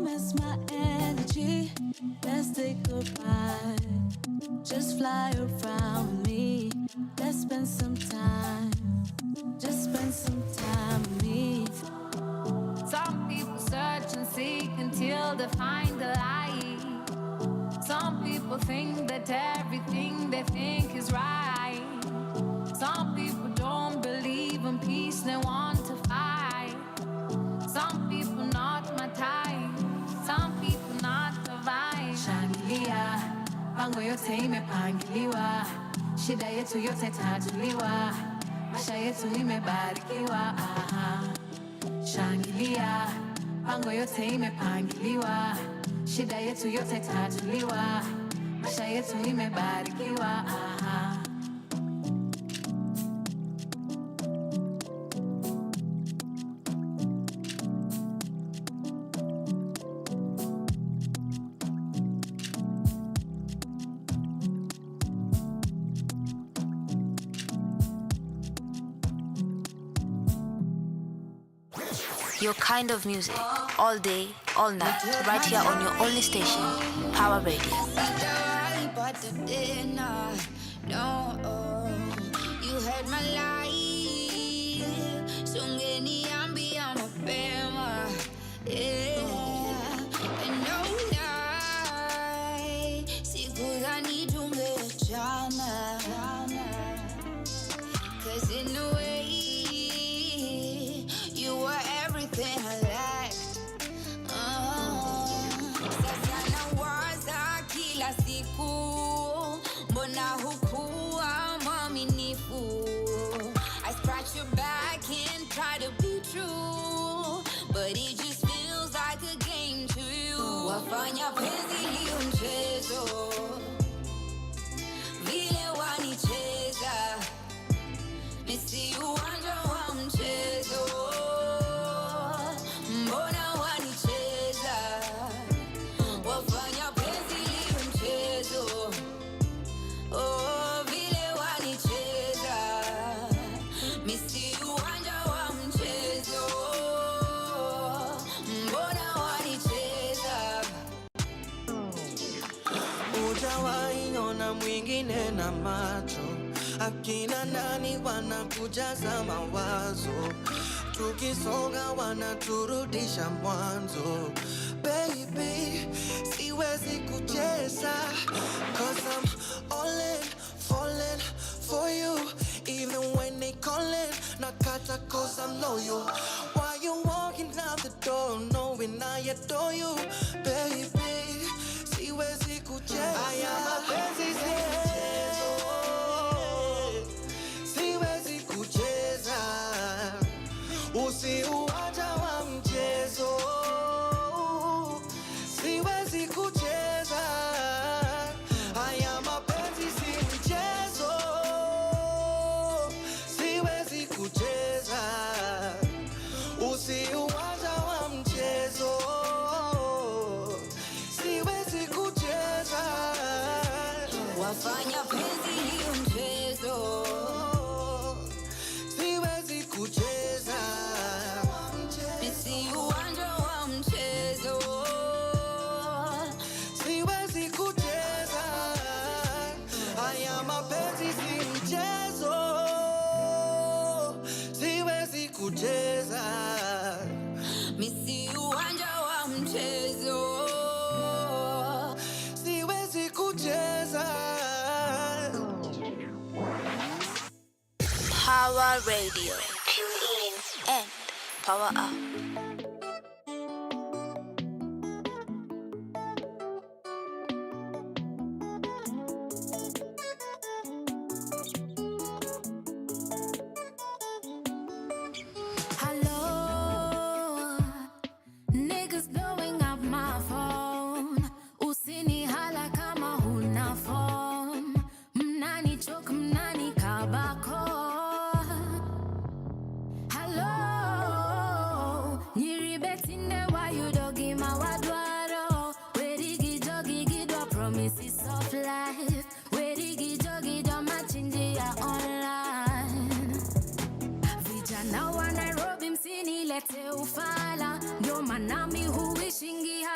don't miss my energy. Let's take a ride. Just fly around with me. Let's spend some time. Just spend some time with me. Some people search and seek until they find the light. Some people think that everything they think is right. Some people don't believe in peace, they want to fight. Some people not my type, some people not the vibe. Shangilia, pango yote imepangiliwa. Shida yetu yote tatuliwa. Maisha yetu imebarikiwa. Shangilia, pango yote imepangiliwa. Shida yetu yote tatuliwa. Maisha yetu imebarikiwa. Your kind of music, all day, all night, right here on your only station, Power Radio. No, you heard my life. Sungeni ambi amapema, yeah. And no lie, sikudhani tungeachana. 'Cause in a way, you were everything I lacked. Sasa nawaza kila siku, mbona hukuwa mwaminifu? I scratch your back and try to be true, but it just feels like a game to you. Wafanya penzi liyo mchezo, vile wanicheza, misi uwanja wa mchezo. Mbona wanicheza, wafanya penzi liyo mchezo. Oh, vile wanicheza, misi uwanja wa mchezo. Mbona wanicheza. Hujawahi ona mwingine na macho, akina nani wanakujaza mawazo, tukisonga wanaturudisha mwanzo. Baby, siwezi kucheza, 'cause I'm all in, falling for you. Even when they calling, nakata 'cause I'm loyal. Why you walking out the door knowing I adore you? Baby, siwezi kucheza. Haya mapenzi siwezi, siwezi kucheza. Usiuacha wa mchezo, siwezi kucheza. Haya mapenzi si mchezo, siwezi kucheza. Usiuacha wa mchezo, siwezi kucheza. Wafanya penzi liyo mchezo, siwezi kucheza. misi uwanja wa mchezo. Siwezi kucheza. Haya mapenzi si mchezo, siwezi kucheza. Misi uwanja wa mchezo. Siwezi kucheza. Power Radio. Tune in and power up. Hello, niggas blowing up my phone. Usini hala kama huna phone. Mnani choke, mnani kabako. Hello,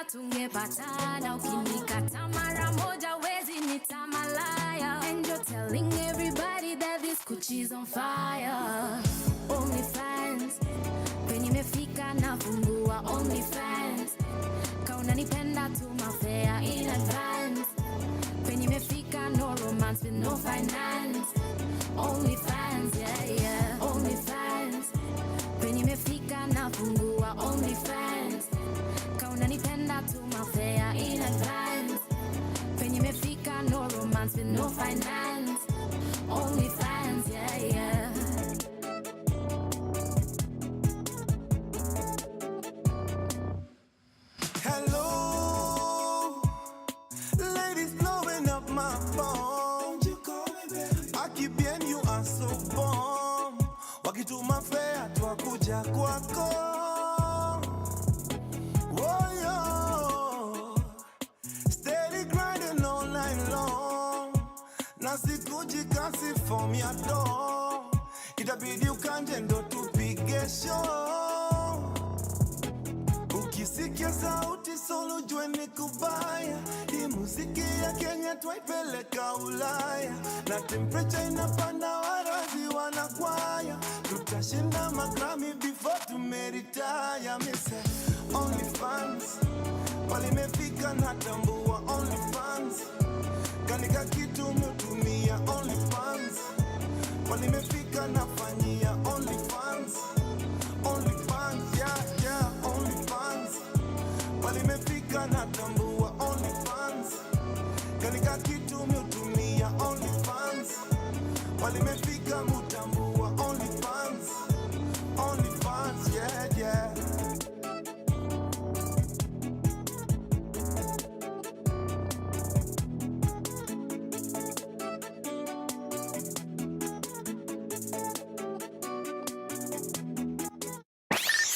tungepatana, ukinikata mara moja wezi nitamalaya. And you're telling everybody that this Gucci's on fire. OnlyFans, penye imefika nafungua OnlyFans. Kauna nipenda tuma fare in advance. Penye imefika no romance with no finance. OnlyFans, yeah, yeah, OnlyFans. Penye imefika nafungua OnlyFans. Kauna nipenda tuma fare in advance. Penye imefika no romance with no finance. OnlyFans, yeah, yeah. Hello, ladies blowing up my phone. Aki bien, you are so bomb. Wakituma fare twakuja kwako. Oh yo, steady grinding all night long. Na sikuji kasi form ya door. Itabidi ukanje ndo tupige show. Ukisikia sauti solo jue ni kubaya. Hii muziki ya Kenya twaipeleka Ulaya. Na temperature inapanda warazi wanakwaya. Tutashinda magrami before tumeretire. Mise OnlyFans, pale imefika natambua OnlyFans. Kanika kitu mutumia OnlyFans. Pale imefika nafanyia OnlyFans. OnlyFans, yeah, yeah, OnlyFans. Pale imefika natambua OnlyFans. Kanika kitu mutumia OnlyFans. Pale imefika mutambua OnlyFans. OnlyFans, yeah, yeah.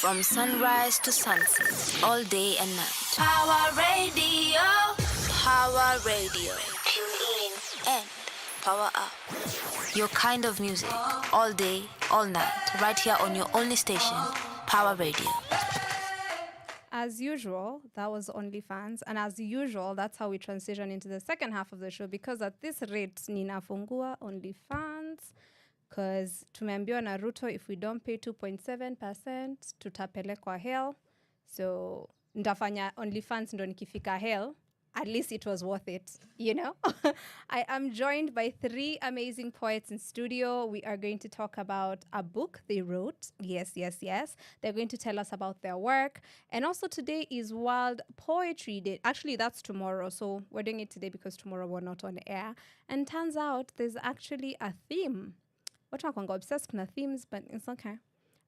From sunrise to sunset, all day and night. Power Radio. Power Radio. Tune in and power up. Your kind of music, all day, all night, right here on your only station, Power Radio. As usual, that was OnlyFans. And as usual, that's how we transition into the second half of the show. Because at this rate, ninafungua OnlyFans. Because tumeambiwa na Ruto, if we don't pay 2.7%, tutapelekwa hell. So, ndafanya OnlyFans ndo nikifika hell. At least it was worth it, you know? I am joined by 3 amazing poets in studio. We are going to talk about a book they wrote. Yes, yes, yes. They're going to tell us about their work. And also today is World Poetry Day. Actually, that's tomorrow. So we're doing it today because tomorrow we're not on air. And turns out there's actually a theme. Watu wanakuanga obsessed na themes, but it's okay.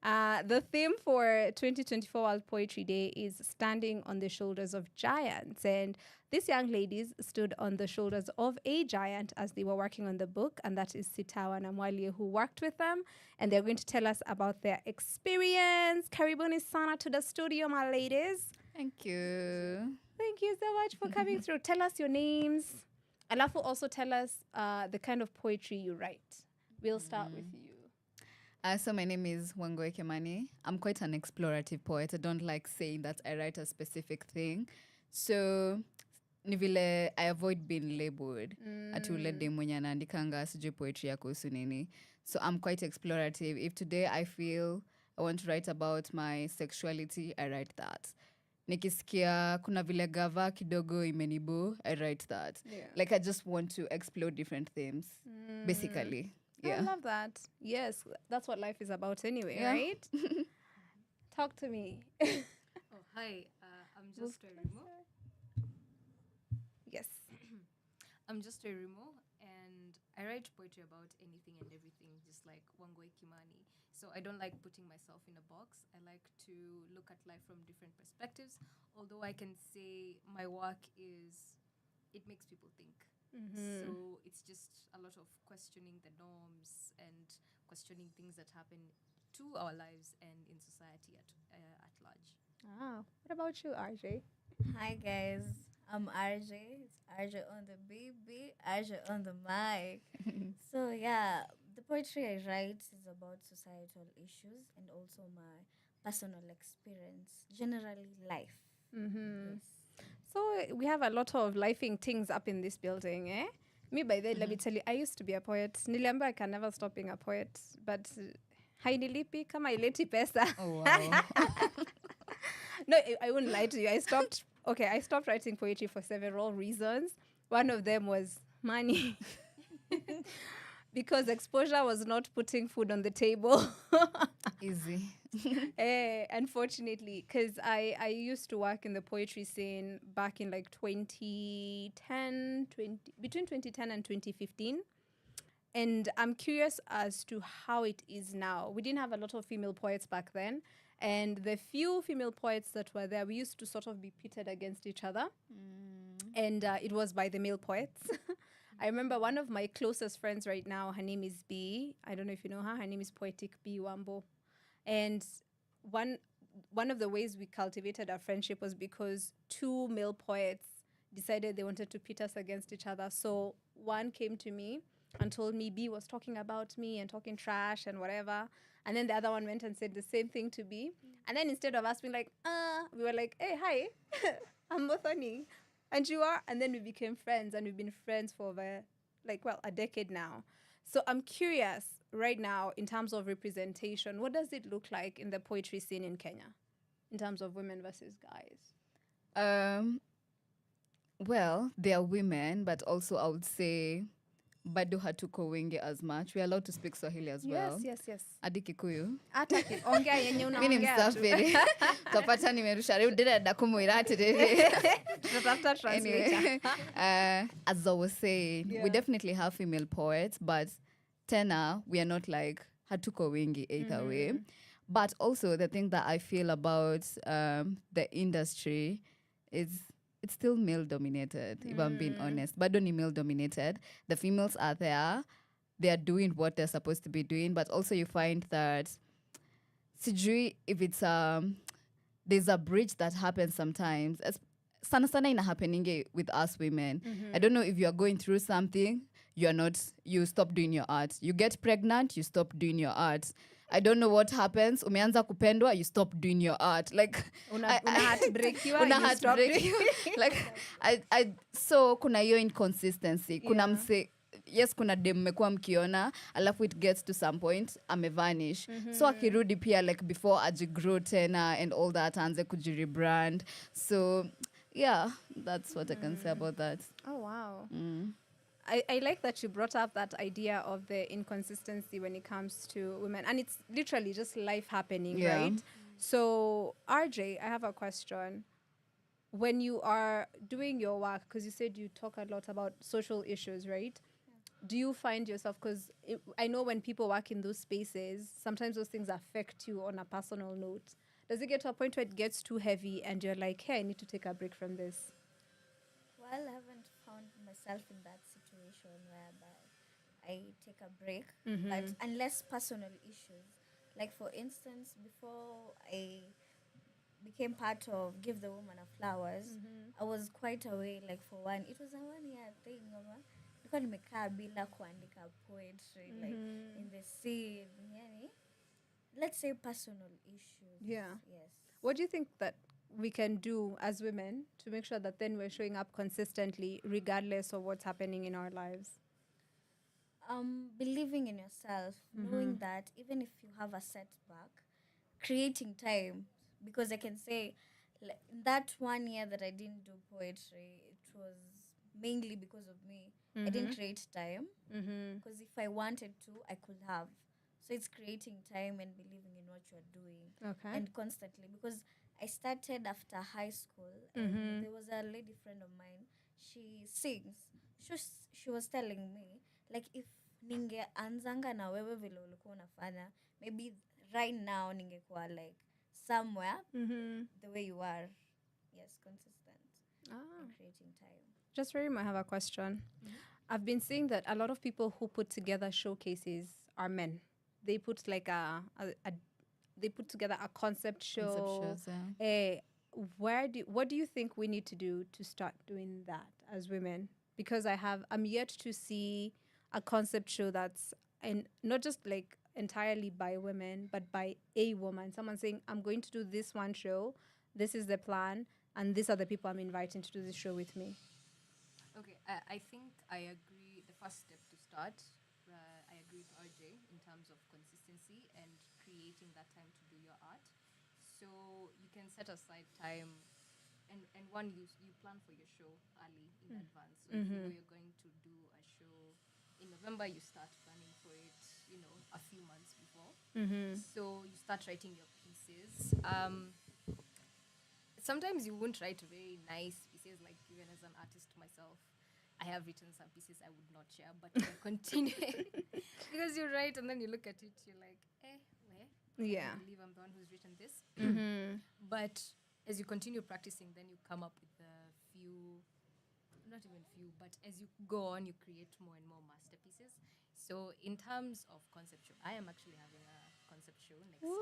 The theme for 2024 World Poetry Day is standing on the shoulders of giants. And these young ladies stood on the shoulders of a giant as they were working on the book. And that is Sitawa Namwalie, who worked with them. And they're going to tell us about their experience. Karibuni sana to the studio, my ladies. Thank you. Thank you so much for coming through. Tell us your names. Alafu also tell us the kind of poetry you write. We'll start with you. So my name is Wangoi Kimani. I'm quite an explorative poet. I don't like saying that I write a specific thing. So ni vile I avoid being labeled. Ati ule dem mwenye anaandikanga sijui poetry ya kuhusu nini. So I'm quite explorative. If today I feel I want to write about my sexuality, I write that. Nikisikia kuna vile gava kidogo imenibu, I write that. Yeah. Like I just want to explore different themes, basically. Yeah. I love that. Yes, that's what life is about anyway, Yeah. right? Talk to me. Hi. I'm just a Remo. Yes. I'm just a Remo, and I write poetry about anything and everything, just like Wangoi Kimani. So I don't like putting myself in a box. I like to look at life from different perspectives. Although I can say my work it makes people think. So it's just a lot of questioning the norms and questioning things that happen to our lives and in society at large. What about you, RJ? Hi guys, I'm RJ. It's RJ on the baby, RJ on the mic. So yeah, the poetry I write is about societal issues and also my personal experience, generally life. Yes. we have a lot of lifing things up in this building, eh? Me, by the way, let me tell you, I used to be a poet. Niliamba, I can never stop being a poet, but hainilipi kama ileti pesa. Oh, wow. No, I wouldn't lie to you. I stopped writing poetry for several reasons. One of them was money. Because exposure was not putting food on the table. Easy. Unfortunately, because I used to work in the poetry scene back in like between 2010 and 2015. And I'm curious as to how it is now. We didn't have a lot of female poets back then. And the few female poets that were there, we used to sort of be pitted against each other. And it was by the male poets. I remember one of my closest friends right now, her name is B. I don't know if you know her. Her name is Poetic B Wambo. And one of the ways we cultivated our friendship was because two male poets decided they wanted to pit us against each other. So one came to me and told me B was talking about me and talking trash and whatever. And then the other one went and said the same thing to B. And then instead of us being like, we were like, hey, hi, I'm Mothoni. And you are? And then we became friends, and we've been friends for over, a decade now. So I'm curious right now, in terms of representation, what does it look like in the poetry scene in Kenya in terms of women versus guys? Well, they are women, but also I would say bado hatuko wengi as much. We are allowed to speak Swahili as well. Yes. Hadi Kikuyu. Hata ongea yenye Mimi ni unaongea tu. msafiri. Tapata nimerusha leo dada dakumuira today. Tunatafuta translator. Anyway, as I was saying, we definitely have female poets, but tena we are not like hatuko wengi either way. But also the thing that I feel about the industry is it's still male dominated, if I'm being honest. But don't male dominated. The females are there. They are doing what they're supposed to be doing. But also you find that sijui if it's there's a bridge that happens sometimes. Sana ina happening with us women. I don't know if you are going through something, you stop doing your art. You get pregnant, you stop doing your art. I don't know what happens. Umeanza kupendwa, you stop doing your art. Like una heartbreak you, una you stop heartbreak doing you. Like so kuna hiyo inconsistency. Kuna mse yes, kuna dem mmekuwa mkiona, alafu it gets to some point amevanish. So akirudi pia like before ajigrow tena and all that anze kujirebrand. So yeah, that's what I can say about that. Oh wow. I like that you brought up that idea of the inconsistency when it comes to women. And it's literally just life happening, right? So, RJ, I have a question. When you are doing your work, because you said you talk a lot about social issues, right? Do you find yourself, because I know when people work in those spaces, sometimes those things affect you on a personal note. Does it get to a point where it gets too heavy and you're like, hey, I need to take a break from this? Well, I haven't found myself in that situation whereby I take a break, but unless personal issues. Like for instance, before I became part of Give the Woman a Flowers, I was quite away, like for one, it was a 1 year thing, because nimekaa bila kuandika poetry, like in the scene, yani, let's say personal issues. Yeah. Yes. What do you think that we can do as women to make sure that then we're showing up consistently regardless of what's happening in our lives? Believing in yourself, knowing that even if you have a setback, creating time. Because I can say, like, that 1 year that I didn't do poetry, it was mainly because of me. I didn't create time. Because if I wanted to, I could have. So it's creating time and believing in what you're doing. Okay. And constantly. Because I started after high school, and there was a lady friend of mine. She sings. She was telling me, like, if ningeanzanga na wewe vile ulikuwa unafanya, maybe right now ningekuwa like somewhere the way you are. Yes, consistent. And creating time. Just very much have a question. I've been seeing that a lot of people who put together showcases are men. They put like they put together a concept show. Concept shows, What do you think we need to do to start doing that as women? Because I'm yet to see a concept show that's not just like entirely by women, but by a woman. Someone saying, I'm going to do this one show. This is the plan. and these are the people I'm inviting to do this show with me? Okay, I think I agree. The first step to start, I agree with RJ in terms of consistency and creating that time to do your art. So you can set aside time, and one, you plan for your show early in advance. So if you know you're going to do a show in November, you start planning for it, a few months before. So you start writing your pieces. Sometimes you won't write very nice pieces, like even as an artist myself, I have written some pieces I would not share, but I continue because you write and then you look at it, you're like, where? Yeah. I believe I'm the one who's written this. But as you continue practicing, then you come up with not even few, but as you go on, you create more and more masterpieces. So in terms of concept show, I am actually having a concept show next month.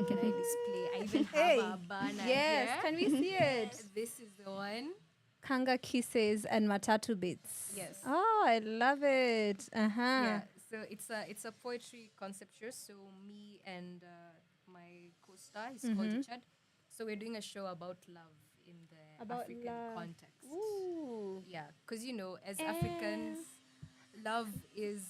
Can I display? I even have a banner Yes, here. can we see it? This is the one. Kanga Kisses and Matatu Beats. Yes. Oh, I love it. Yeah. So it's a poetry concept show. So me and my co-star, he's called Richard. So we're doing a show about love in the African context. Ooh. Yeah, because as Africans, love is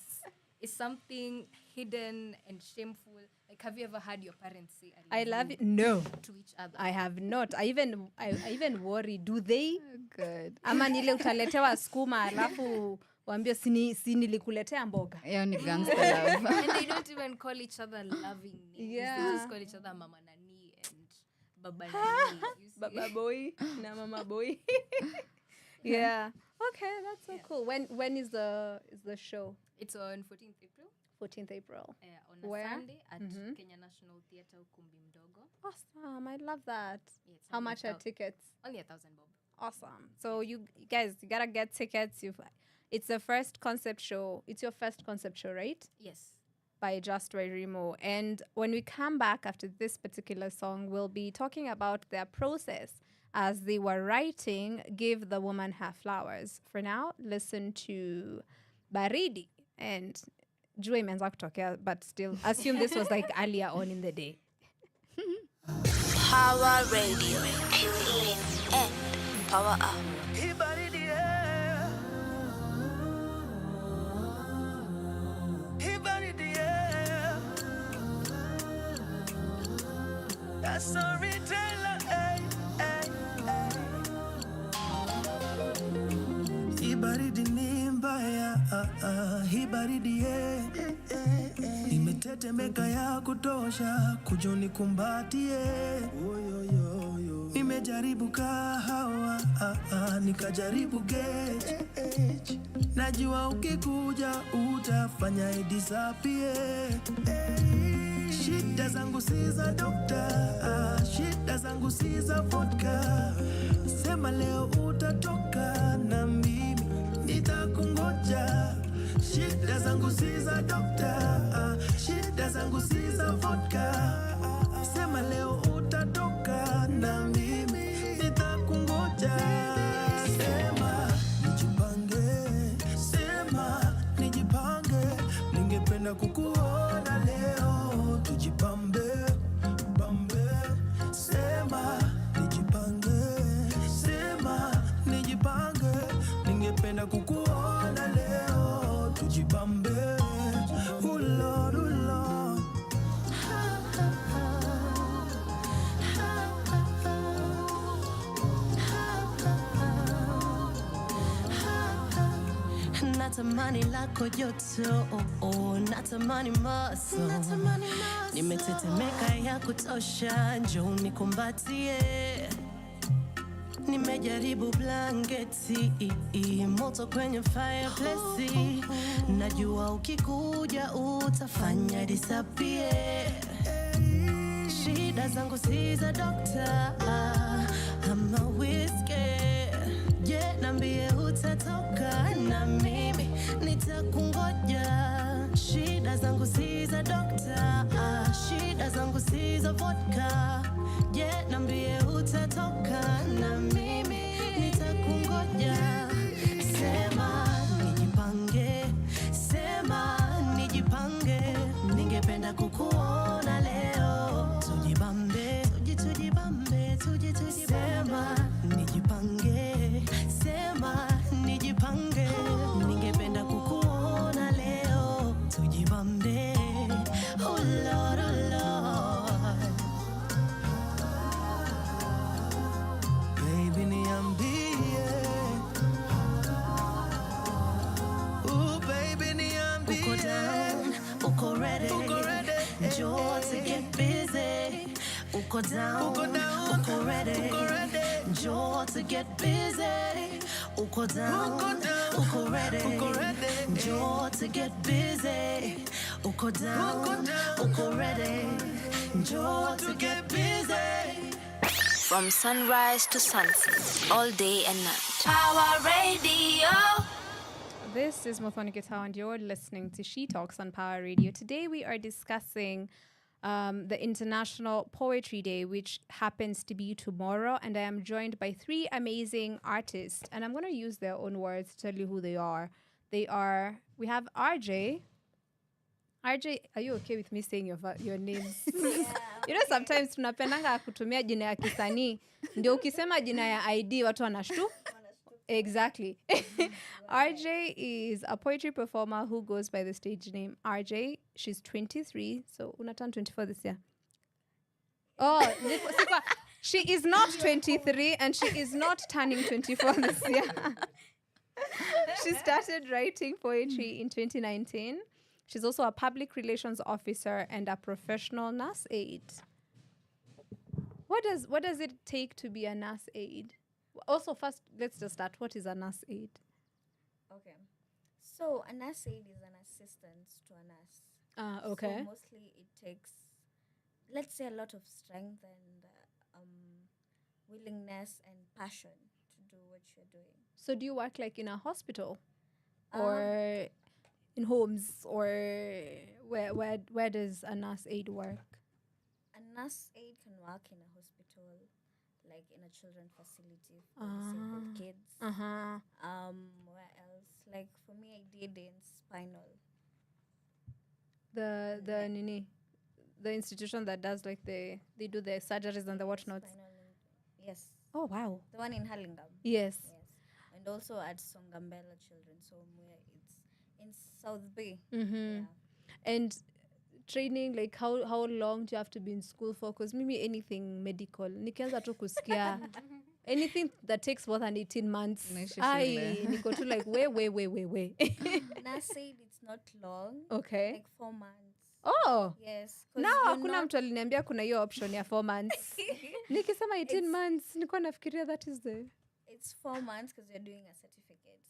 something hidden and shameful. Like, have you ever heard your parents say I love it? No, to each other? I have not. I even worry. Do they? Good. Ama nile utaletewa skuma alafu waambie si nilikuletea mboga. Hiyo ni gangster love. And they don't even call each other loving names. Yeah. They just call each other Mama Nani and Baba Nani. Baba boy na mama boy. Yeah. Okay, that's so cool. When is the show? It's on 14th April. 14th April. On a Where? Sunday at Kenya National Theatre, Ukumbi Mdogo. Awesome. I love that. Yeah, it's How only much are tickets? Only 1,000 bob. Awesome. So you guys, you gotta get tickets. It's the first concept show. It's your first concept show, right? Yes. By Just Remo. And when we come back after this particular song, we'll be talking about their process as they were writing Give the Woman Her Flowers. For now, listen to Baridi and Jua imeanza kutokea, but still assume this was like earlier on in the day. Power Radio. Tune in and power up. That's storyteller, hey, hey, hey. Hii baridi ni mbaya, hii baridi imetetemeka ya kutosha, kuja unikumbatie. Nimejaribu kahawa, nikajaribu gauge. Najua ukikuja utafanya idisappear. Shida zangu si za dokta, shida zangu si za vodka. Sema leo utatoka na mimi nitakungoja. Shida zangu si za dokta, shida zangu si za vodka. Sema leo utatoka na mimi nitakungoja. Sema nijipange, sema nijipange. Ningependa kukuona leo, tujipambe, pambe. Sema nijipange, sema nijipange. Ningependa kukuona leo, tujipambe. Oh Lord, oh Lord. Natamani lako joto, natamani maso, nimetetemeka ya kutosha, njoo nikumbatie. Nimejaribu blanketi, moto kwenye fireplace. Najua ukikuja utafanya disappear. Shida zangu si za doctor, I'm a whiskey. Je, nambie utatoka na mimi nitakungoja. Shida zangu si za doctor, shida zangu si za vodka. Je, nambie utatoka na mimi nitakungoja. Sema nijipange, sema nijipange. Ningependa kukuona leo, tujibambe, tujibambe, tujibambe. uko down, uko ready, njoo to get busy. Uko down, uko ready, njoo to get busy. Uko down, uko ready, njoo to get busy. From sunrise to sunset, all day and night. Power Radio. This is Muthoni Gitau and you're listening to She Talks on Power Radio. Today we are discussing the International Poetry Day, which happens to be tomorrow. And I am joined by 3 amazing artists. And I'm going to use their own words to tell you who they are. We have RJ. RJ, are you okay with me saying your names? You know, sometimes tunapendanga kutumia jina ya kisanii. Ndio ukisema jina ya ID watu wanashtu. Exactly. RJ is a poetry performer who goes by the stage name RJ. She's 23, so una turn 24 this year. Oh, she is not 23 and she is not turning 24 this year. She started writing poetry in 2019. She's also a public relations officer and a professional nurse aide. What does it take to be a nurse aide? Also, first, let's just start. What is a nurse aide? Okay. So, a nurse aide is an assistant to a nurse. Okay. So, mostly it takes, let's say, a lot of strength and willingness and passion to do what you're doing. So, do you work like in a hospital? Or in homes? Or where does a nurse aide work? A nurse aide can work in a hospital, like in a children's facility for disabled kids. Where else? Like for me, I did in spinal. The institution that does like they do the surgeries and the whatnots. Yes. Oh wow. The one in Hurlingham. Yes. And also at Songambela Children's Home, where it's in South Bay. Mm-hmm. And training, like how long do you have to be in school for? Because maybe anything medical. Nikianza tu kusikia anything that takes more than 18 months. Niko tu like way. Nurse said it's not long. Okay. Like 4 months. Oh. Yes. Now hakuna mtu aliniambia kuna hiyo option ya 4 months. Nikisema 18 months, nilikuwa nafikiria that is the... It's 4 months because you're doing a certificate.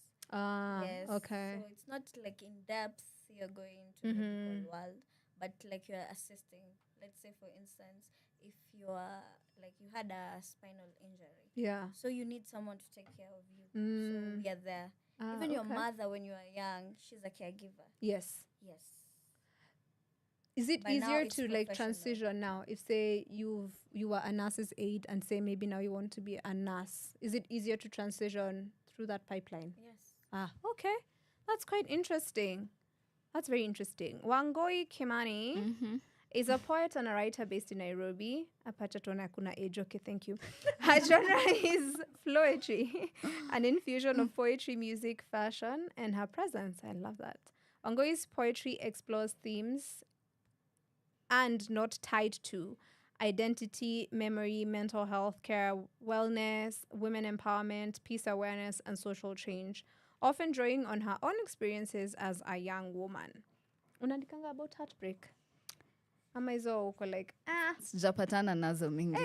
Yes. Okay. So it's not like in depth you're going to the medical world, but like you're assisting. Let's say, for instance, if you are like you had a spinal injury. Yeah. So you need someone to take care of you. So we are there. Even your mother, when you are young, she's a caregiver. Yes. Yes. Is it easier to like transition now? If say you were a nurse's aide and say maybe now you want to be a nurse, is it easier to transition through that pipeline? Yes. Okay. That's quite interesting. That's very interesting. Wangui Kimani is a poet and a writer based in Nairobi. Apacha tuona kuna age. Okay, thank you. Her genre is floetry, an infusion of poetry, music, fashion, and her presence. I love that. Wangui's poetry explores themes and not tied to identity, memory, mental health care, wellness, women empowerment, peace awareness, and social change, often drawing on her own experiences as a young woman. Unaandikanga about heartbreak? Ama hizo uko like, Sijapatana nazo mingi.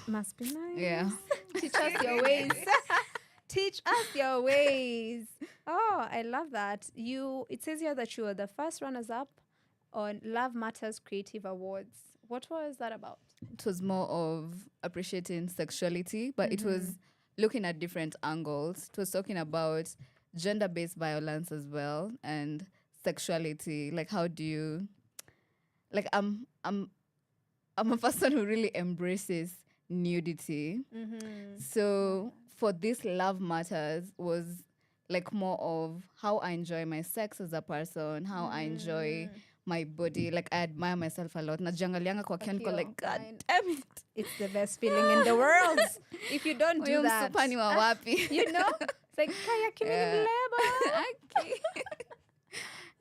Must be nice. Yeah. Teach us your ways. Teach us your ways. Oh, I love that. It says here that you were the first runners-up on Love Matters Creative Awards. What was that about? It was more of appreciating sexuality, but it was looking at different angles. It was talking about gender-based violence as well and sexuality. Like, how do you... Like, I'm a person who really embraces nudity. So for this Love Matters was like more of how I enjoy my sex as a person, how I enjoy my body. Like, I admire myself a lot. Najiangalianga kwa kioo niko like, God damn it. It's the best feeling in the world. If you don't do that. Msupa ni wa wapi? You know? It's like, kaya kimi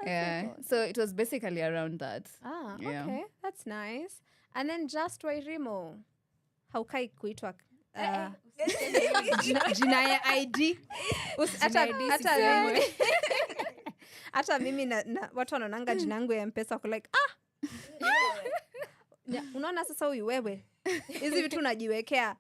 yeah. So it was basically around that. Okay. That's nice. And then Just Wairimo. Haukai kuitwa jina ya ID. Hata mimi watu wanaonanga jina yangu ya M-Pesa wako like, unaona sasa huyu wewe hizi vitu unajiwekea.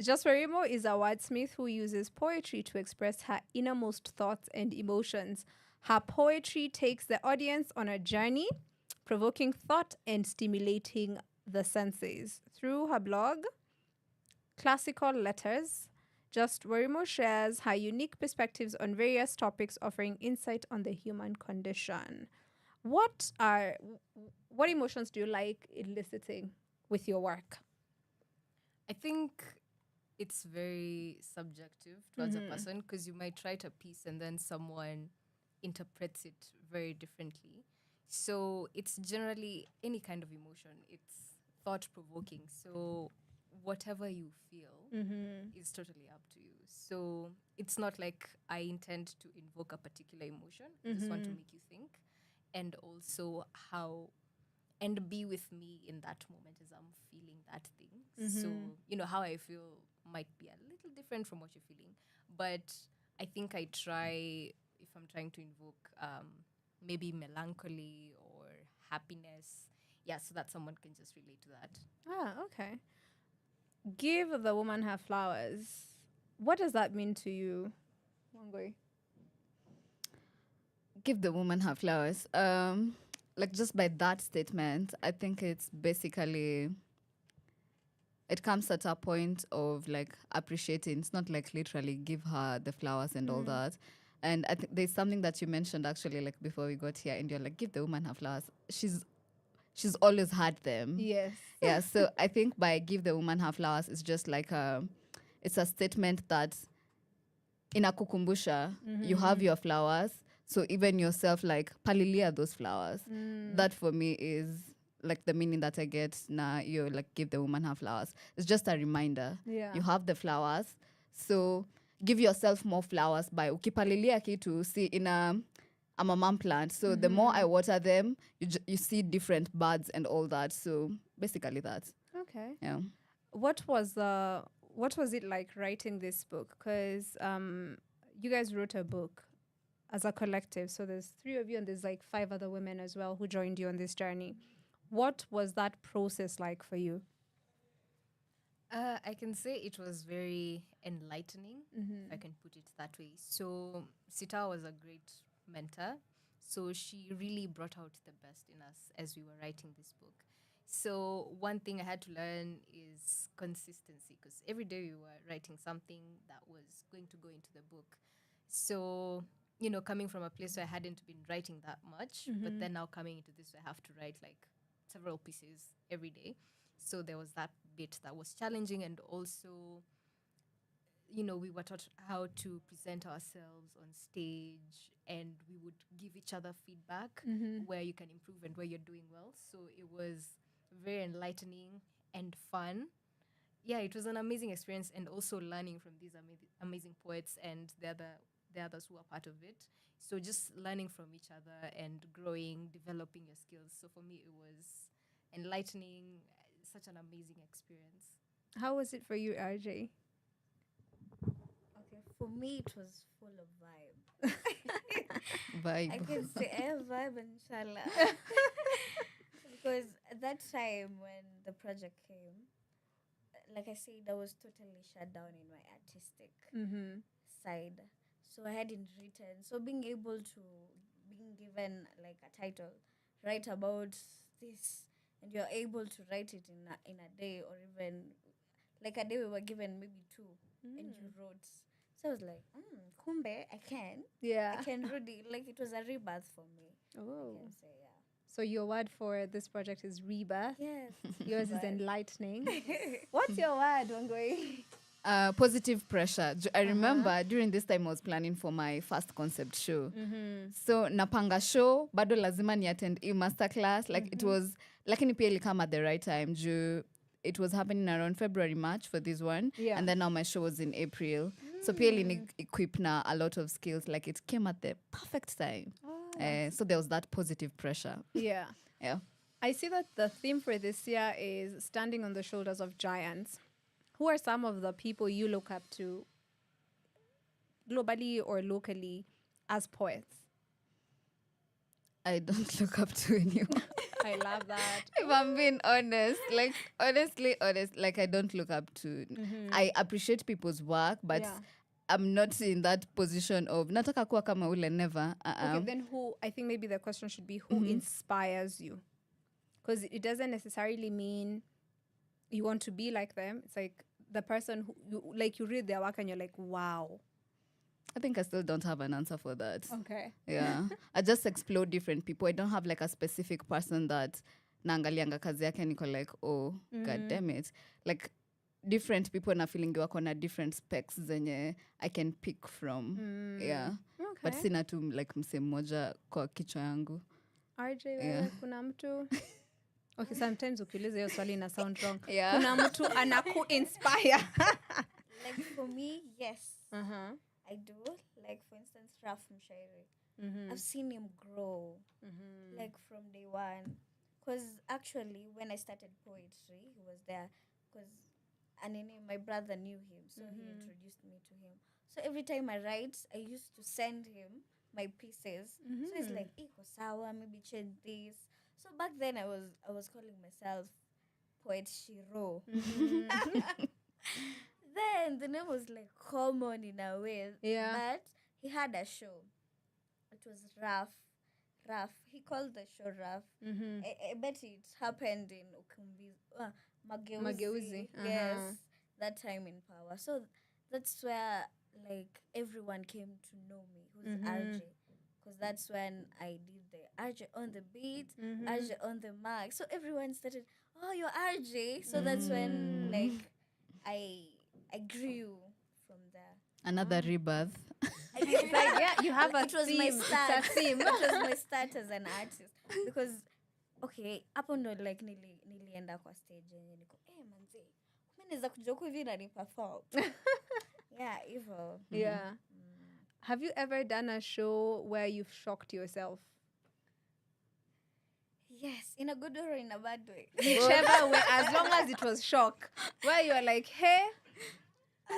Just Werimo is a wordsmith who uses poetry to express her innermost thoughts and emotions. Her poetry takes the audience on a journey, provoking thought and stimulating the senses. Through her blog, Classical Letters, Just Werimo shares her unique perspectives on various topics, offering insight on the human condition. What emotions do you like eliciting with your work? I think it's very subjective towards a person, because you might write a piece and then someone interprets it very differently. So it's generally any kind of emotion. It's thought-provoking. So whatever you feel is totally up to you. So it's not like I intend to invoke a particular emotion. I just want to make you think, and also and be with me in that moment as I'm feeling that thing. So, how I feel might be a little different from what you're feeling. But I think I try, if I'm trying to invoke maybe melancholy or happiness, so that someone can just relate to that. Okay. Give the woman her flowers. What does that mean to you, Wangui? Give the woman her flowers. Like, just by that statement, I think it's basically, it comes at a point of like appreciating. It's not like literally give her the flowers and all that. And I think there's something that you mentioned actually, like before we got here, and you're like, give the woman her flowers. She's always had them. Yes. Yeah. So I think by give the woman her flowers, it's just like it's a statement that inakukumbusha, you have your flowers. So even yourself, like, palilia those flowers. That for me is like the meaning that I get now. You like give the woman her flowers. It's just a reminder. Yeah. You have the flowers, so give yourself more flowers by ukipalilia kitu. See, I'm a mom plant, so the more I water them, you see different buds and all that. So basically that. Okay. Yeah. What was it like writing this book? Because you guys wrote a book as a collective. So there's 3 of you and there's like 5 other women as well who joined you on this journey. What was that process like for you? I can say it was very enlightening, if I can put it that way. So Sita was a great mentor. So she really brought out the best in us as we were writing this book. So one thing I had to learn is consistency, because every day we were writing something that was going to go into the book. So, coming from a place where I hadn't been writing that much, but then now coming into this, I have to write like several pieces every day. So there was that bit that was challenging, and also, we were taught how to present ourselves on stage, and we would give each other feedback where you can improve and where you're doing well. So it was very enlightening and fun. Yeah, it was an amazing experience, and also learning from these amazing poets and the others who are part of it. So just learning from each other and growing, developing your skills. So for me, it was enlightening, such an amazing experience. How was it for you, RJ? Okay, for me it was full of vibe. Vibe. I can say vibe, inshallah. Because at that time when the project came, like I said, I was totally shut down in my artistic side. So I hadn't written. So being given like a title, write about this, and you're able to write it in a day, or even like a day we were given maybe 2, and you wrote. So I was like, kumbe, I can. Yeah. I can really, like, it was a rebirth for me. Oh. I can say, yeah. So your word for this project is rebirth. Yes. Yours is enlightening. What's your word, Wangui? Positive pressure. I remember during this time I was planning for my first concept show. So napanga show, bado lazima ni attend masterclass. Like it was, lakini pia ilikama at the right time. It was happening around February, March for this one. Yeah. And then now my show was in April. So pia ilini equip na a lot of skills. Like it came at the perfect time. So there was that positive pressure. Yeah. Yeah. I see that the theme for this year is standing on the shoulders of giants. Who are some of the people you look up to globally or locally as poets? I don't look up to anyone. I love that. If I'm being honest, like honestly honest, like I don't look up to. I appreciate people's work, but Yeah. I'm not in that position of nataka kuwa kama ule, never. Okay, then who, I think maybe the question should be who inspires you? Because it doesn't necessarily mean you want to be like them. It's like the person who, you read their work and you're like, wow. I think I still don't have an answer for that. Okay. Yeah. I just explore different people. I don't have like a specific person that naangalianga kazi yake niko like, oh, god damn it. Like different people na feeling wako na different specs zenye I can pick from. Yeah. Okay. But sina tu like mse mmoja kwa kichwa yangu. RJ, wewe kuna mtu Okay, sometimes ukiuliza hiyo swali ina sound wrong. Yeah. Kuna mtu anaku inspire. Like for me, yes. Uh-huh. I do. Like for instance, Raf Mshairi. I've seen him grow. Like from day one. Because actually when I started poetry, he was there. Because my brother knew him. So he introduced me to him. So every time I write, I used to send him my pieces. So he's like, iko sawa, maybe change this. So back then I was calling myself Poet Shiro. Then the name was like common in a way. Yeah. But he had a show. It was Raf. He called the show Raf. I bet it happened in Ukumbi. Mageuzi. Yes. That time in Power. So that's where like everyone came to know me. Who's RJ? Because that's when I did the RJ on the beat, RJ on the mic. So everyone started, oh, you're RJ. So that's when like I grew from there. Another rebirth. It's like, yeah, you have a it was theme. my start. It's a theme. It was my start as an artist. Because, okay, hapo ndo like nilienda kwa stage yenye niko, manze, kumbe naweza kuja huku hivi na ni perform. Yeah, evil. Yeah. Have you ever done a show where you've shocked yourself? Yes, in a good way or in a bad way. Whichever way, as long as it was shock. Where you are like, hey,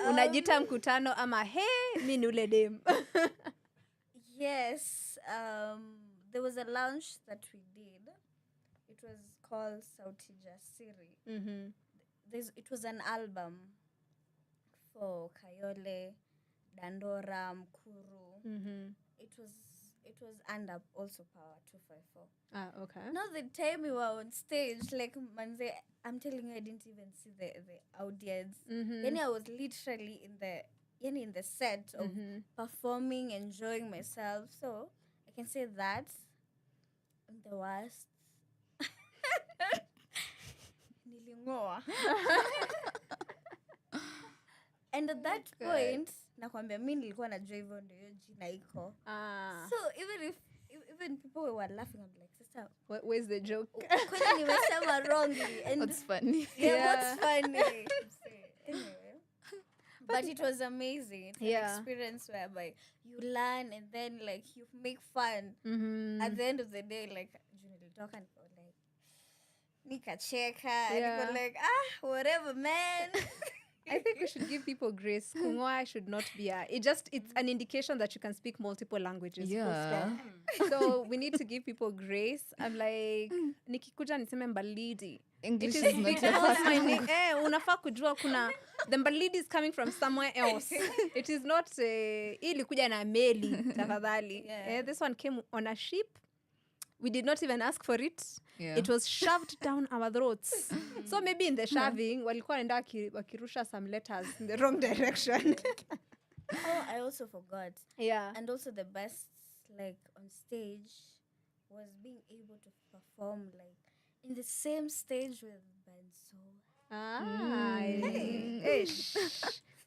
unajita mkutano ama hey, mi ni ule dem. Yes, there was a launch that we did. It was called Sauti Jasiri. It was an album for Kayole, Dandora, Mkuru. It was under also Power 254. Ah, okay. Now the time we were on stage, like manze, I'm telling you, I didn't even see the audience. Then I was literally in the set of performing, enjoying myself. So I can say that I'm the worst. Nilingoa. And at that point, nakwambia mimi nilikuwa najua hivyo ndio hiyo jina iko. So even people were laughing, I'm like, sister, where's the joke? Kwani nimesema wrongly? And what's funny? Yeah, what's funny? Anyway. But it was amazing. It's an experience whereby you learn and then like you make fun. At the end of the day, like nilitoka niko like nikacheka, niko like whatever, man. I think we should give people grace. Kungwa should not be it's an indication that you can speak multiple languages. Yeah. So we need to give people grace. I'm like, nikikuja niseme Mbalidi. English is not your first language. Unafaa kujua kuna the Mbalidi is coming from somewhere else. It is not ilikuja na meli tafadhali. This one came on a ship. We did not even ask for it. Yeah. It was shoved down our throats. So maybe in the shoving, walikuwa wanaenda wakirusha some letters in the wrong direction. I also forgot. Yeah. And also the best, like, on stage was being able to perform, like, in the same stage with Bensoul.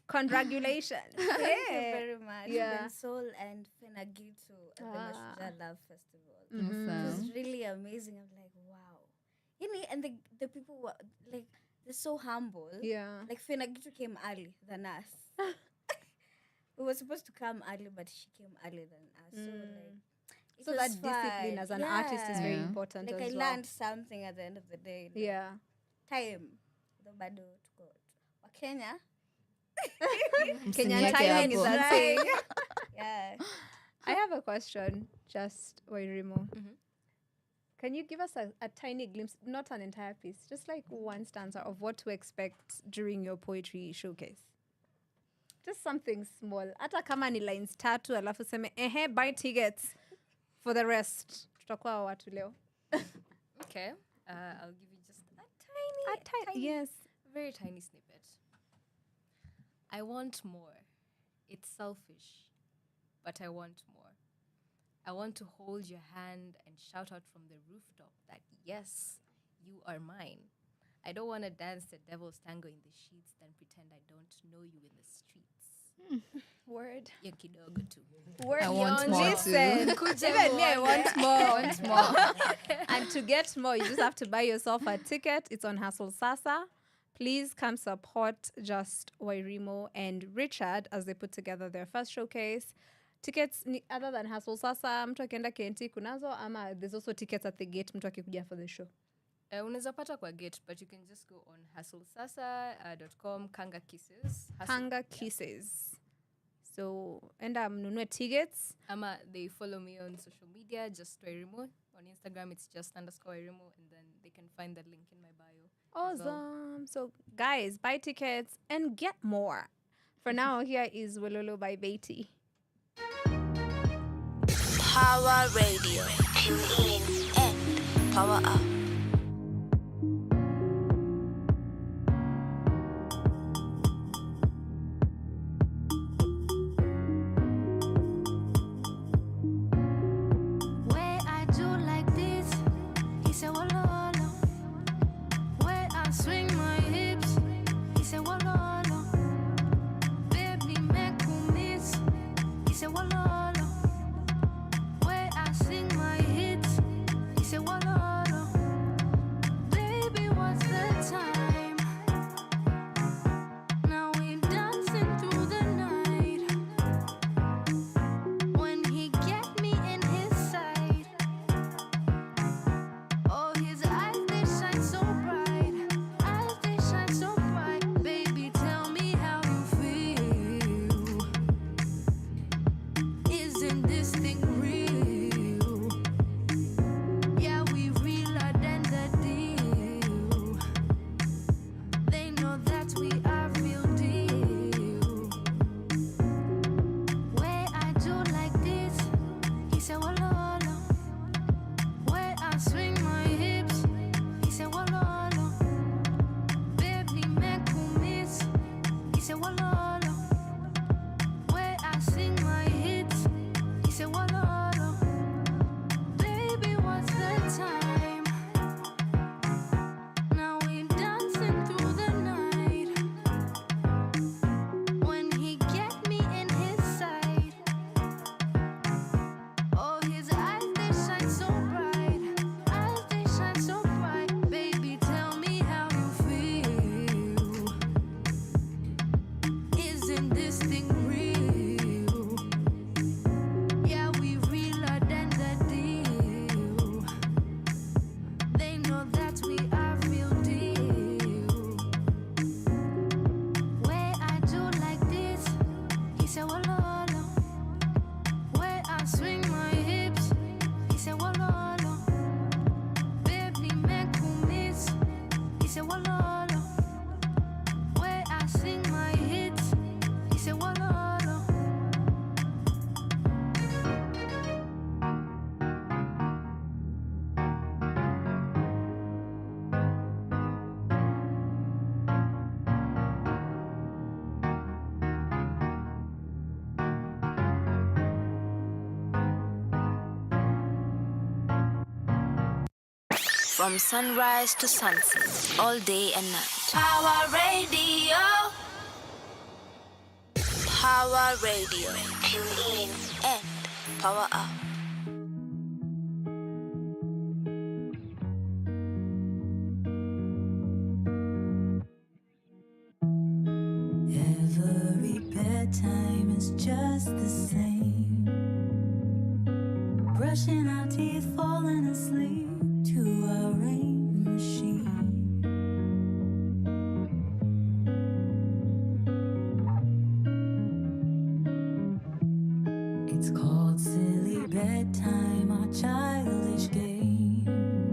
Congratulations. Thank you very much. Yeah. Bensoul and Fenagitu at the Mashujaa Love Festival. It was really amazing. I'm like, wow. And the people were like, they're so humble. Yeah. Like Fenagitu came early than us. We were supposed to come early, but she came earlier than us. So like, so that discipline as an artist is very important. Like as I well. learned something at the end of the day. Like, yeah. Time. The bado to go. Kenya. Kenyan timing is that thing. Yeah. I have a question, just Wairimo. Can you give us a tiny glimpse, not an entire piece, just like one stanza of what to expect during your poetry showcase? Just something small. Hata kama ni lines tatu alafu seme buy tickets for the rest. Tutakuwa watu leo. Okay. I'll give you just a tiny, yes, very tiny snippet. I want more. It's selfish, but I want more. I want to hold your hand and shout out from the rooftop that yes, you are mine. I don't want to dance the devil's tango in the sheets, then pretend I don't know you in the streets. Word. Ya kidogo tu. Word. I want more Listen, too. even me, I want more. I want more. And to get more, you just have to buy yourself a ticket. It's on Hustle Sasa. Please come support Just Wairimo and Richard as they put together their first showcase. Tickets other than Hustle Sasa, mtu akienda KNT kunazo, ama there's also tickets at the gate mtu akikuja for the show. Unaweza pata kwa gate, but you can just go on hustlesasa.com, Kanga Kisses. Kanga Kisses. So, enda mnunue tickets. Ama they follow me on social media, Just Wairimo. On Instagram, it's just_Wairimo, and then they can find the link in my bio. Awesome. So, guys, buy tickets and get more. For now, here is Wololo by Beatty. Power Radio. Tune in and power up. Way I do like this, he said, Walolo. Way I swing my hips, he said, Walolo. Baby, make miss, he said, Walolo. Way I sing my hits, he said, Walolo. Baby, what's the time? Now we dancing through the night. When he get me in his side, oh, his eyes, they shine so bright. Eyes, they shine so bright. Baby, tell me how you feel. Isn't this thing real? Yeah, we realer than the deal. They know that we are real deal. Way I do like this, he said, Walolo. Way I swing my hips, he said, Walolo. Baby, make miss, he said, Walolo. Way I sing my hits, he said, Walolo. Baby, what's the time? Now we dancing through the night. When he get me in his side, oh, his eyes, they shine so bright. Eyes, they shine so bright. Baby, tell me how you feel. Isn't this thing real? Yeah, we realer than the deal. They know that we are real deal. Way I do like this, he said, Walolo. Way I swing my hips, he said, Walolo. Baby, make miss, he said, Walolo. Way I sing my hits, he said, Walolo. From sunrise to sunset, all day and night. Power Radio. Power Radio. Tune in and power up. Every bedtime is just the same. Brushing our teeth, falling asleep to our rain machine. It's called silly bedtime, our childish game.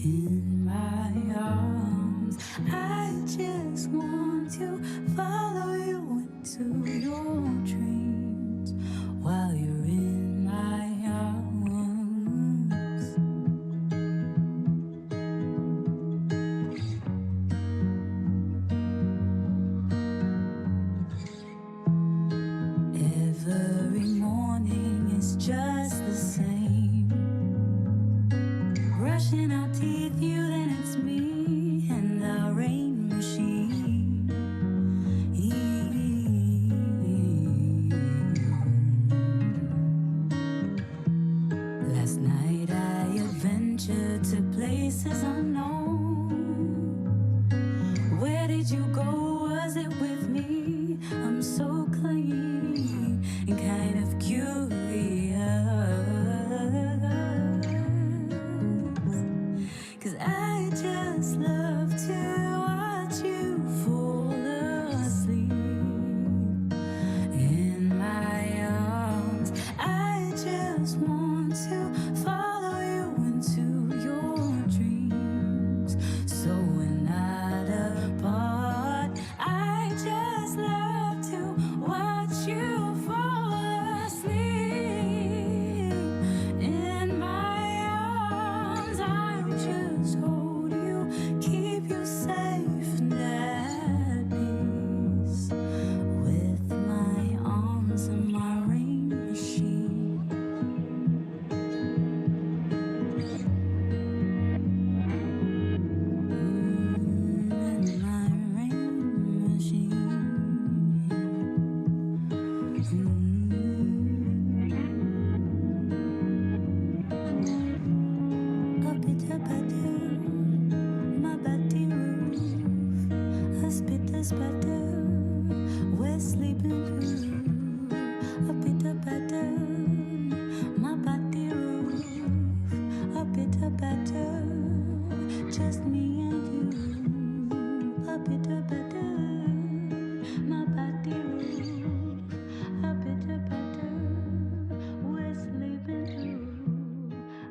in my arms. I just want to follow you into your dreams while you're in my arms. Every morning is just the same. Brushing our teeth, you then it's me and our rain machine. Last night I adventured to places unknown. Where did you go? Was it with me? I'm so clean and kind of curious. 'Cause I just love to watch you fall asleep in my arms. I just want to follow you into your dreams, so we're not apart. I just love to watch you fall asleep in my arms. I just hold you, keep you safe and at peace with my arms and my rain machine. In my rain machine. Up it up I do, my body roof, hospital's better, we're sleeping through. Up it up I do, my body roof, up it up I do, just me and you. Up it up I do, my body roof, up it up I do, we're sleeping through.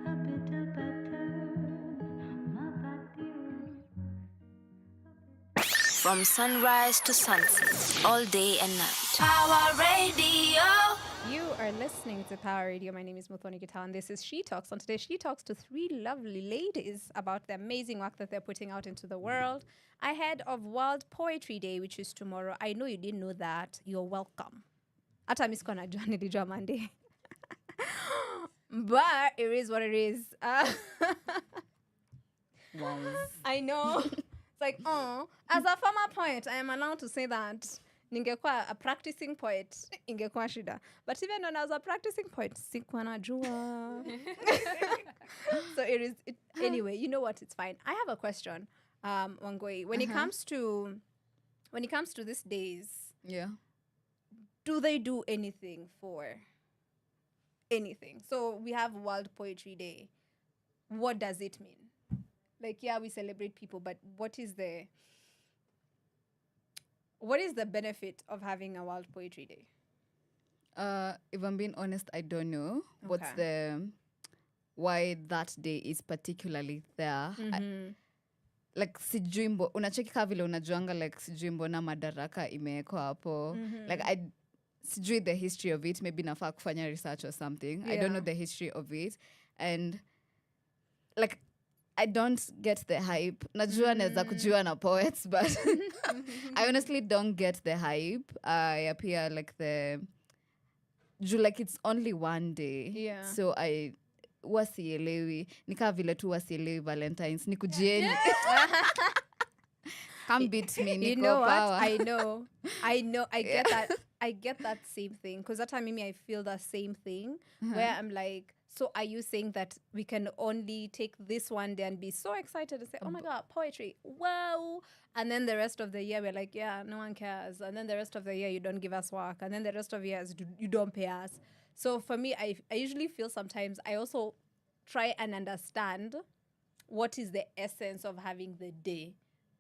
Up it up I do, my body roof. From sunrise to sunset, all day and night. Power Radio. You are listening to Power Radio. My name is Muthoni Gita, and this is She Talks. On today, She talks to three lovely ladies about the amazing work that they're putting out into the world ahead of World Poetry Day, which is tomorrow. I know you didn't know that. You're welcome. Hata miss kona jua nilijua Monday. But it is what it is. I know. It's like, oh, as a former poet, I am allowed to say that. Ningekuwa a practicing poet, ingekuwa shida. But even when I was a practicing poet, sikuwa najua. So it is. Anyway, you know what? It's fine. I have a question, Wangoi. When it comes to these days, Yeah. do they do anything for anything? So we have World Poetry Day. What does it mean? Like, yeah, we celebrate people, but what is the benefit of having a World Poetry Day? If I'm being honest, I don't know what's why that day is particularly there. Like sijui unacheki ka vile unajuanga like sijui mbona madaraka imewekwa hapo. Like sijui the history of it. Maybe nafaa kufanya research or something. I don't know the history of it. And like I don't get the hype. Najua naweza kujua na poets, but I honestly don't get the hype. I appear like like it's only one day. Yeah. So I wasielewi. Nika vile tu wasielewi Valentine's. Nikujeni. Come beat me. You know what? I know. I get that. I get that same thing. Because that time, Mimi, I feel the same thing. Where I'm like, so are you saying that we can only take this one day and be so excited and say, oh my God, poetry, wow. And then the rest of the year, we're like, yeah, no one cares. And then the rest of the year, you don't give us work. And then the rest of the year, you don't pay us. So for me, I usually feel sometimes I also try and understand what is the essence of having the day.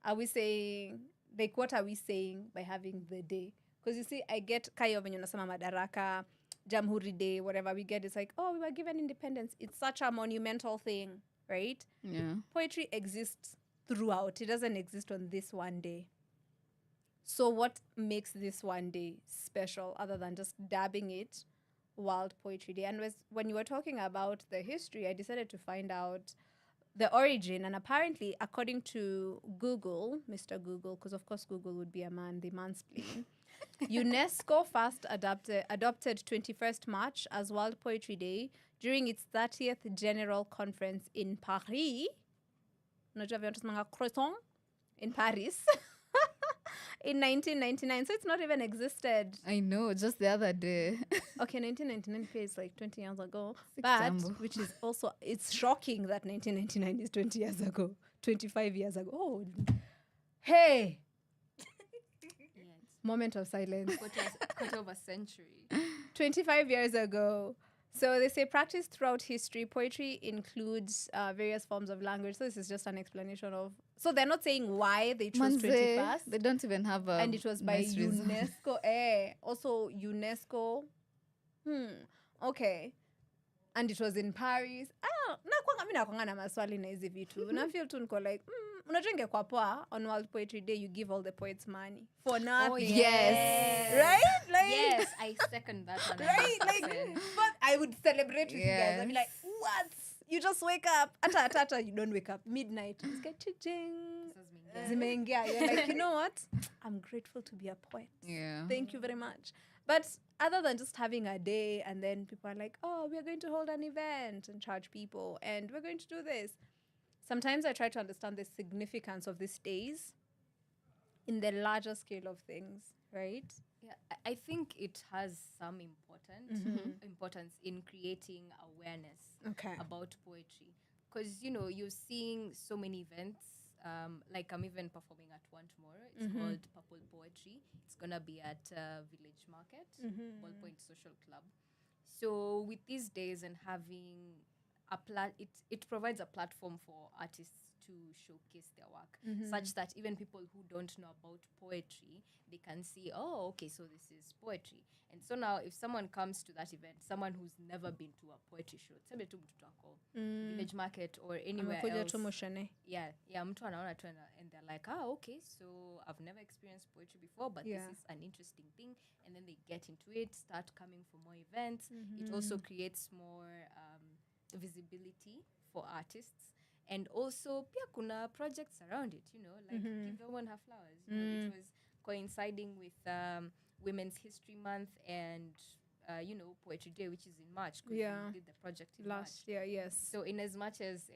Are we saying, like, what are we saying by having the day? Because you see, I get kayo venye unasema madaraka, Jamhuri Day, whatever we get, it's like, oh, we were given independence. It's such a monumental thing. right? Yeah. Poetry exists throughout. It doesn't exist on this one day. So what makes this one day special other than just dabbing it World Poetry Day? And when you were talking about the history, I decided to find out the origin. And apparently, according to Google, Mr. Google, because of course Google would be a man, the mansplain, UNESCO first adopted 21st March as World Poetry Day during its 30th General Conference in Paris. Unajua vile tunasemanga croissant? In Paris. In 1999. So it's not even existed. I know, just the other day. Okay, 1999 is like 20 years ago. Kitambo. But, which is also, it's shocking that 1999 is 20 years ago, 25 years ago. Oh, hey! Moment of silence. Quarter of a century. 25 years ago. So they say practice throughout history. Poetry includes various forms of language. So this is just an explanation of... So they're not saying why they chose 21st. They don't even have a... And it was by nice reason. UNESCO. Also, UNESCO. Okay. And it was in Paris. Nakwanga na maswali na hizi vitu. Na feel tu niko like, unajua ingekuwa poa on World Poetry Day, you give all the poets money for nothing. Oh, yes. Right? Like, yes, I second that one. Right? Like, but I would celebrate with you guys. I'd be like, what? You just wake up. Ata, you don't wake up. Midnight. It's get ching. Zimeingia. You're like, you know what? I'm grateful to be a poet. Yeah. Thank you very much. But other than just having a day and then people are like, oh, we're going to hold an event and charge people and we're going to do this. Sometimes I try to understand the significance of these days in the larger scale of things, right? Yeah, I think it has some importance in creating awareness about poetry. Because, you know, you're seeing so many events. Like I'm even performing at one tomorrow. It's called Purple Poetry. It's going to be at Village Market, Ballpoint Social Club. So with these days and having it provides a platform for artists to showcase their work, such that even people who don't know about poetry, they can see, oh, okay, so this is poetry. And so now if someone comes to that event, someone who's never been to a poetry show, Village Market or anywhere else. Mtu anaona tu and they're like, okay, so I've never experienced poetry before, but this is an interesting thing. And then they get into it, start coming for more events. It also creates more visibility for artists. And also, pia kuna projects around it, you know, like Give Everyone Her Flowers. You know, it was coinciding with Women's History Month and, you know, Poetry Day, which is in March. We did the project in last March. year, yes. So in as much as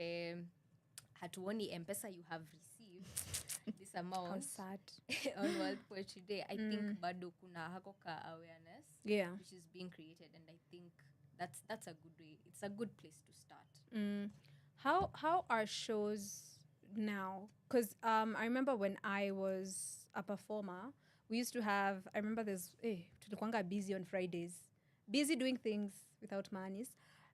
hatuoni M-Pesa you have received this amount on World Poetry Day, I think bado kuna hako ka awareness which is being created, and I think that's a good way. It's a good place to start. How are shows now? Because I remember when I was a performer, we used to have, I remember tulikuanga busy on Fridays. Busy doing things without manis.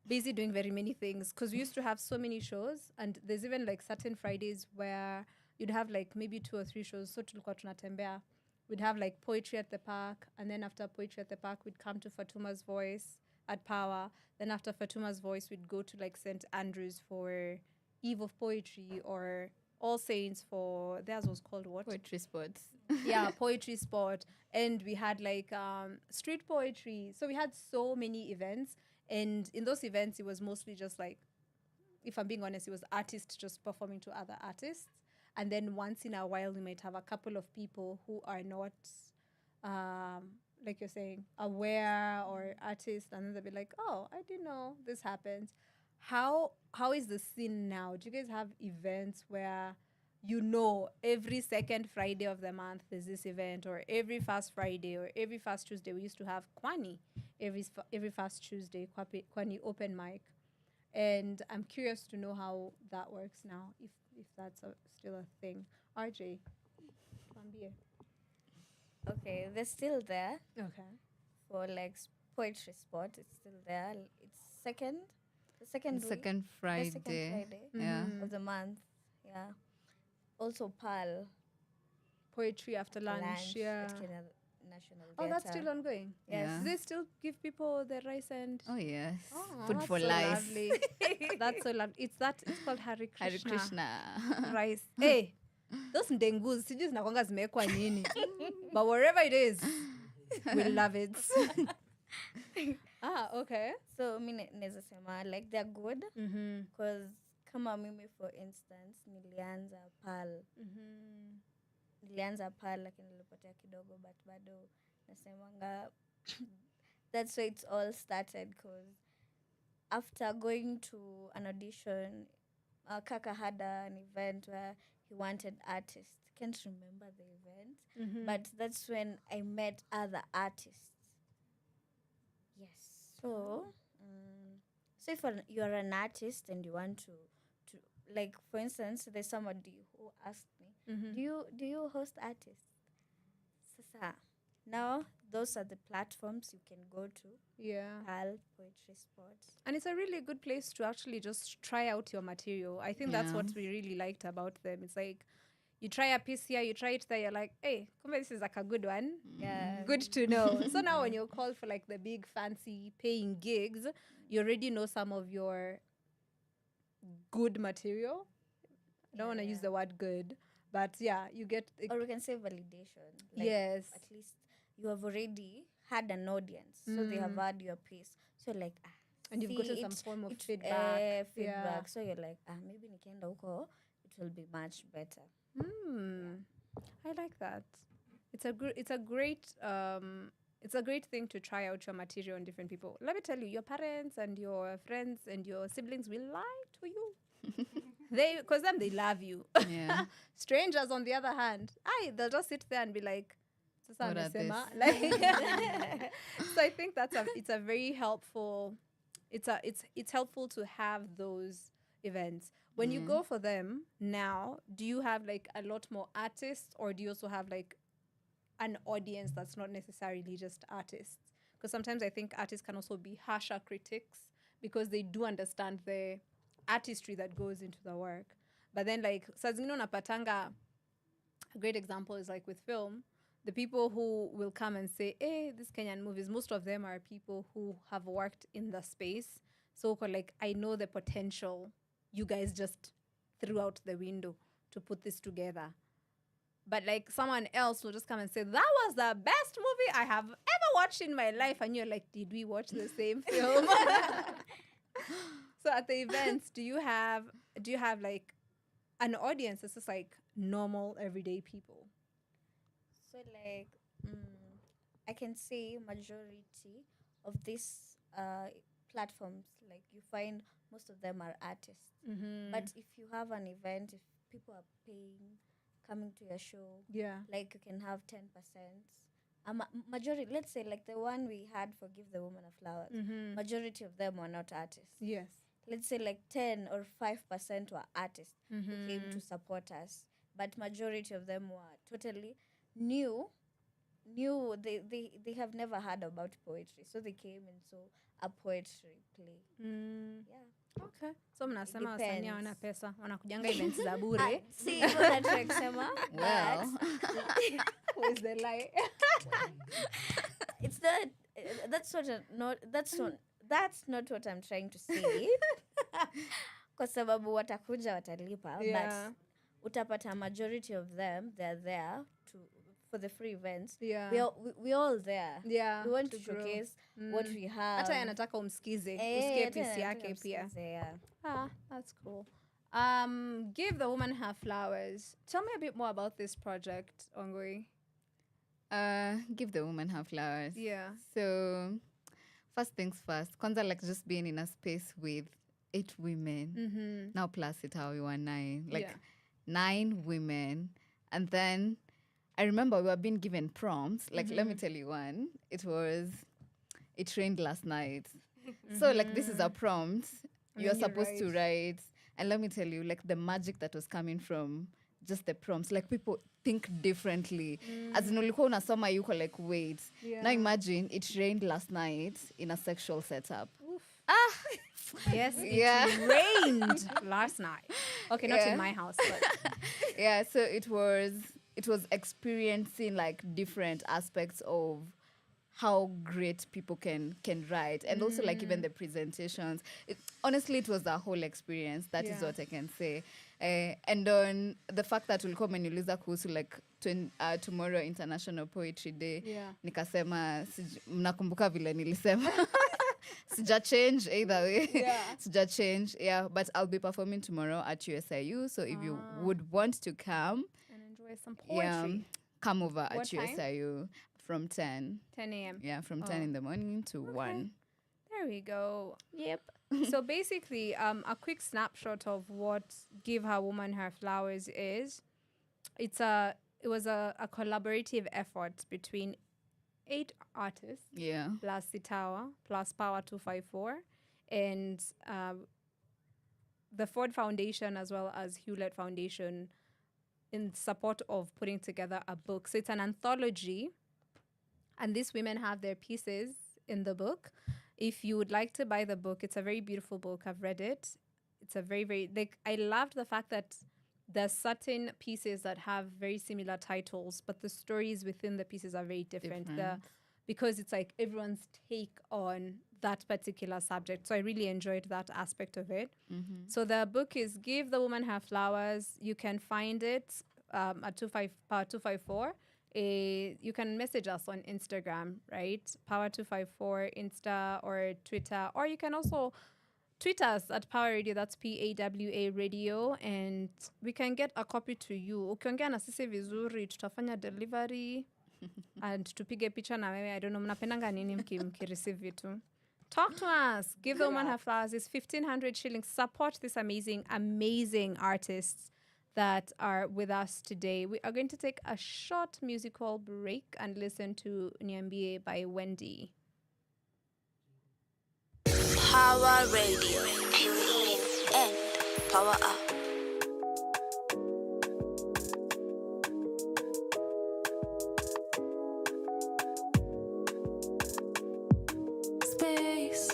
Busy doing very many things. Because we used to have so many shows. And there's even like certain Fridays where you'd have like maybe 2 or 3 shows. So tulikuwa tunatembea. We'd have like poetry at the park. And then after poetry at the park, we'd come to Fatuma's Voice at Power. Then after Fatuma's Voice, we'd go to like St. Andrews for Eve of Poetry, or All Saints for, theirs was called what? Poetry Sports. Yeah, Poetry Sport. And we had like street poetry. So we had so many events. And in those events, it was mostly just like, if I'm being honest, it was artists just performing to other artists. And then once in a while, we might have a couple of people who are not, like you're saying, aware or artists. And then they'll be like, oh, I didn't know this happens. How is the scene now? Do you guys have events where, you know, every second Friday of the month there's this event, or every first Friday or every first Tuesday? We used to have Kwani every first Tuesday, Kwani open mic. And I'm curious to know how that works now, if that's still a thing. RJ, Kwambie. Okay, they're still there. Okay. For like poetry spot, it's still there. It's the second Friday. Yeah. Of the month. Yeah. Also PAL. Poetry after lunch. Yeah. National Oh, Theatre. that's still ongoing. Yes. Yeah. Do they still give people the rice and? Oh yes. Oh, Food that's for so life. lovely. That's so lovely. It's called Hari Krishna. Hare Krishna. Rice. Hey, those ndengus sijui zinakwanga zimewekwa nini. But wherever it is, we love it. Okay. So mi naweza sema like they're good because kama mimi for instance nilianza pal lakini nilipotea kidogo but bado nasemanga that's where it's all started because after going to an audition Kaka had an event where he wanted artists. Can't remember the event but that's when I met other artists. Yes. So if you're an artist and you want to like for instance there's somebody who asked me do you host artists? Sasa now those are the platforms you can go to. Yeah. PAL, Poetry Sports. And it's a really good place to actually just try out your material. I think that's what we really liked about them. It's like you try a piece here, you try it there, you're like, hey, this is like a good one. Yeah. Good to know. So now when you're called for like the big fancy paying gigs, you already know some of your good material. I don't want to use the word good, but yeah, you get... or we can say validation. Like yes. At least you have already had an audience. So they have heard your piece. So like, and you've gotten some form of feedback. Yeah. So you're like, maybe nikienda huko, it will be much better. I like that. It's a great thing to try out your material on different people. Let me tell you, your parents and your friends and your siblings will lie to you. Because then they love you. Yeah. Strangers, on the other hand, they'll just sit there and be like, what are this? Like, so I think it's a very helpful. It's helpful to have those events. When you go for them now, do you have like a lot more artists, or do you also have like an audience that's not necessarily just artists? Because sometimes I think artists can also be harsher critics because they do understand the artistry that goes into the work. But then like saa zingine unapatanga, a great example is like with film, the people who will come and say, hey, this Kenyan movies, most of them are people who have worked in the space. So like, I know the potential. You guys just threw out the window to put this together. But like someone else will just come and say, that was the best movie I have ever watched in my life. And you're like, did we watch the same film? So at the events, do you have like an audience that's just like normal, everyday people? So like, I can say majority of these platforms, like you find most of them are artists. But if you have an event, if people are paying, coming to your show, like you can have 10%. Majority, let's say like the one we had for Give the Woman a Flowers, majority of them were not artists. Yes. Let's say like 10 or 5% were artists who came to support us. But majority of them were totally new. They have never heard about poetry. So they came and saw a poetry play. Yeah. Okay. So mnasema wasanii wana pesa, wanakujanga events za bure. See what I'm kusema. Well, who is the lie? It's not. That's not what I'm trying to say. Kwa sababu watakuja watalipa, but utapata majority of them they're there for the free events. We all there. We want to showcase what we have. Hata anataka umsikize, usikie piece yake pia. That's cool. Give the Woman Her Flowers. Tell me a bit more about this project, Ongui. Give the Woman Her Flowers. Yeah. So, first things first. Kwanza like just being in a space with 8 women. Now plus it how we were 9. Like 9 women. And then I remember we were being given prompts. Like, let me tell you one. It rained last night. So, like, this is a prompt. You're supposed to write. And let me tell you, like, the magic that was coming from just the prompts. Like, people think differently. As in, ulikuwa unasoma yuko like, wait. Now imagine it rained last night in a sexual setup. Yes, it rained last night. Okay, not in my house, but... Yeah, so it it was experiencing like different aspects of how great people can write, and also like even the presentations. Honestly, it was a whole experience. That is what I can say. And on the fact that ulikuwa umeniuliza kuhusu like tomorrow International Poetry Day, nikasema mnakumbuka vile nilisema. Sija change either way. Sija change, but I'll be performing tomorrow at USIU, so if you would want to come and enjoy some poetry, come over what at USIU from 10 a.m. Yeah, from 10 in the morning to 1. There we go. Yep. So basically, a quick snapshot of what Give Her Woman Her Flowers is. It was a collaborative effort between 8 artists, plus Sitawa, plus Power 254, and the Ford Foundation, as well as Hewlett Foundation, in support of putting together a book. So it's an anthology, and these women have their pieces in the book. If you would like to buy the book, it's a very beautiful book. I've read it. It's a very, very, like, I loved the fact that there's certain pieces that have very similar titles, but the stories within the pieces are very different. Because it's like everyone's take on that particular subject. So I really enjoyed that aspect of it. So the book is Give the Woman Her Flowers. You can find it at 254. You can message us on Instagram, right? Power 254 Insta or Twitter, or you can also tweet us at Power Radio. That's PAWA Radio, and we can get a copy to you. Ukiongea na sisi vizuri, tutafanya delivery and tupige picha na wewe. I don't know, mnapendanga nini mkireceive vitu. Talk to us. Give the Woman Her Flowers. It's 1,500 shillings. Support this amazing, amazing artists that are with us today. We are going to take a short musical break and listen to Niambie by Wendy. Power Radio. Tune in and power up. Space.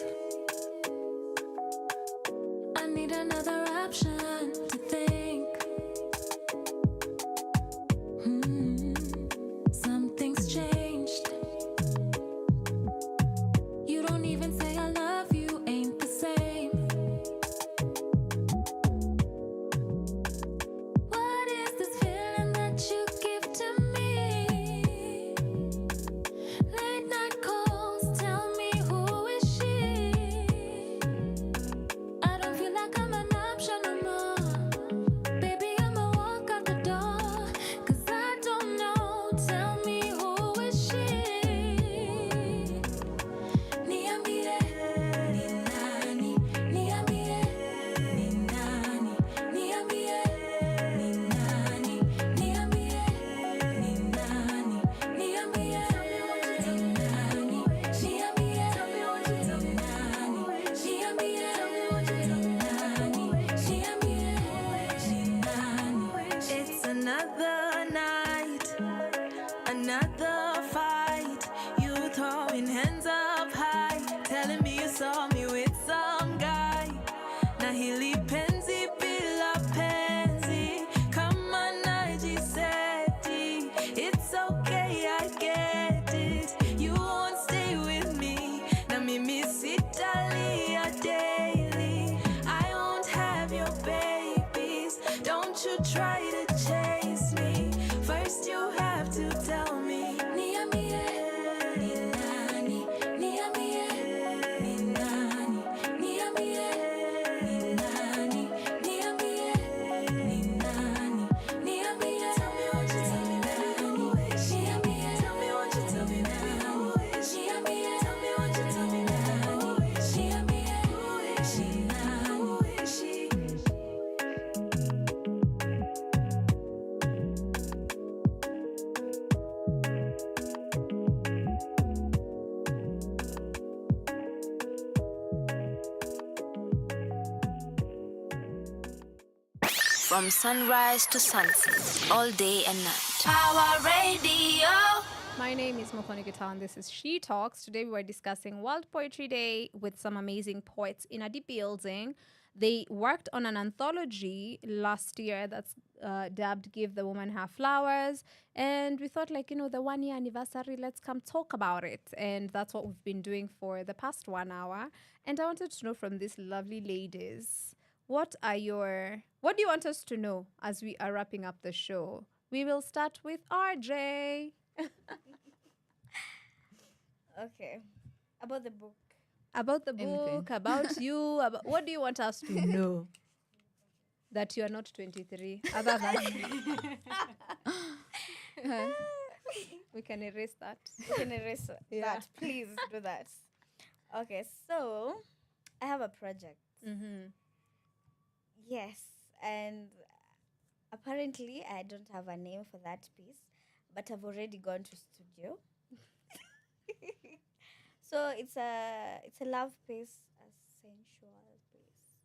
I need another option to think. Something's changed. You don't even say I love you, ain't the same. What is this feeling that you give to me? Late night calls, tell me who is she? I don't feel like I'm an option no more. Baby, I'ma walk out the door, 'cause I don't know. Tell me who is she? Niambie, ni nani? Niambie, ni nani? Niambie, ni nani? Niambie, ni nani? Niambie, ni nani? Niambie, It's another night, another fight. You throwing hands up high, telling me you saw me with some guy. Na hili penzi bila penzi, kama najiseti. It's okay, I get it. You won't stay with me, na mimi sitalia daily. I won't have your babies. Don't you try to chase me. First you have to tell me. Niambie, ni nani? Niambie, ni nani? Niambie, ni nani? Niambie, ni nani? Niambie, tell me what you tell me now. Niambie, tell me what you tell me now. Niambie, tell me what you tell me now. Niambie, who is she? From sunrise to sunset, all day and night. Power Radio. My name is Muthoni Gita, and this is She Talks. Today we are discussing World Poetry Day with some amazing poets in a deep building. They worked on an anthology last year that's dubbed Give the Woman Her Flowers. And we thought, like, the 1 year anniversary, let's come talk about it. And that's what we've been doing for the past 1 hour. And I wanted to know from these lovely ladies, what do you want us to know as we are wrapping up the show? We will start with RJ. Okay. About the book. About the book, about you, what do you want us to know? That you are not 23. Other than we can erase that. We can erase that. Please do that. Okay, so I have a project. Yes, and apparently I don't have a name for that piece, but I've already gone to studio. So it's a love piece, a sensual piece.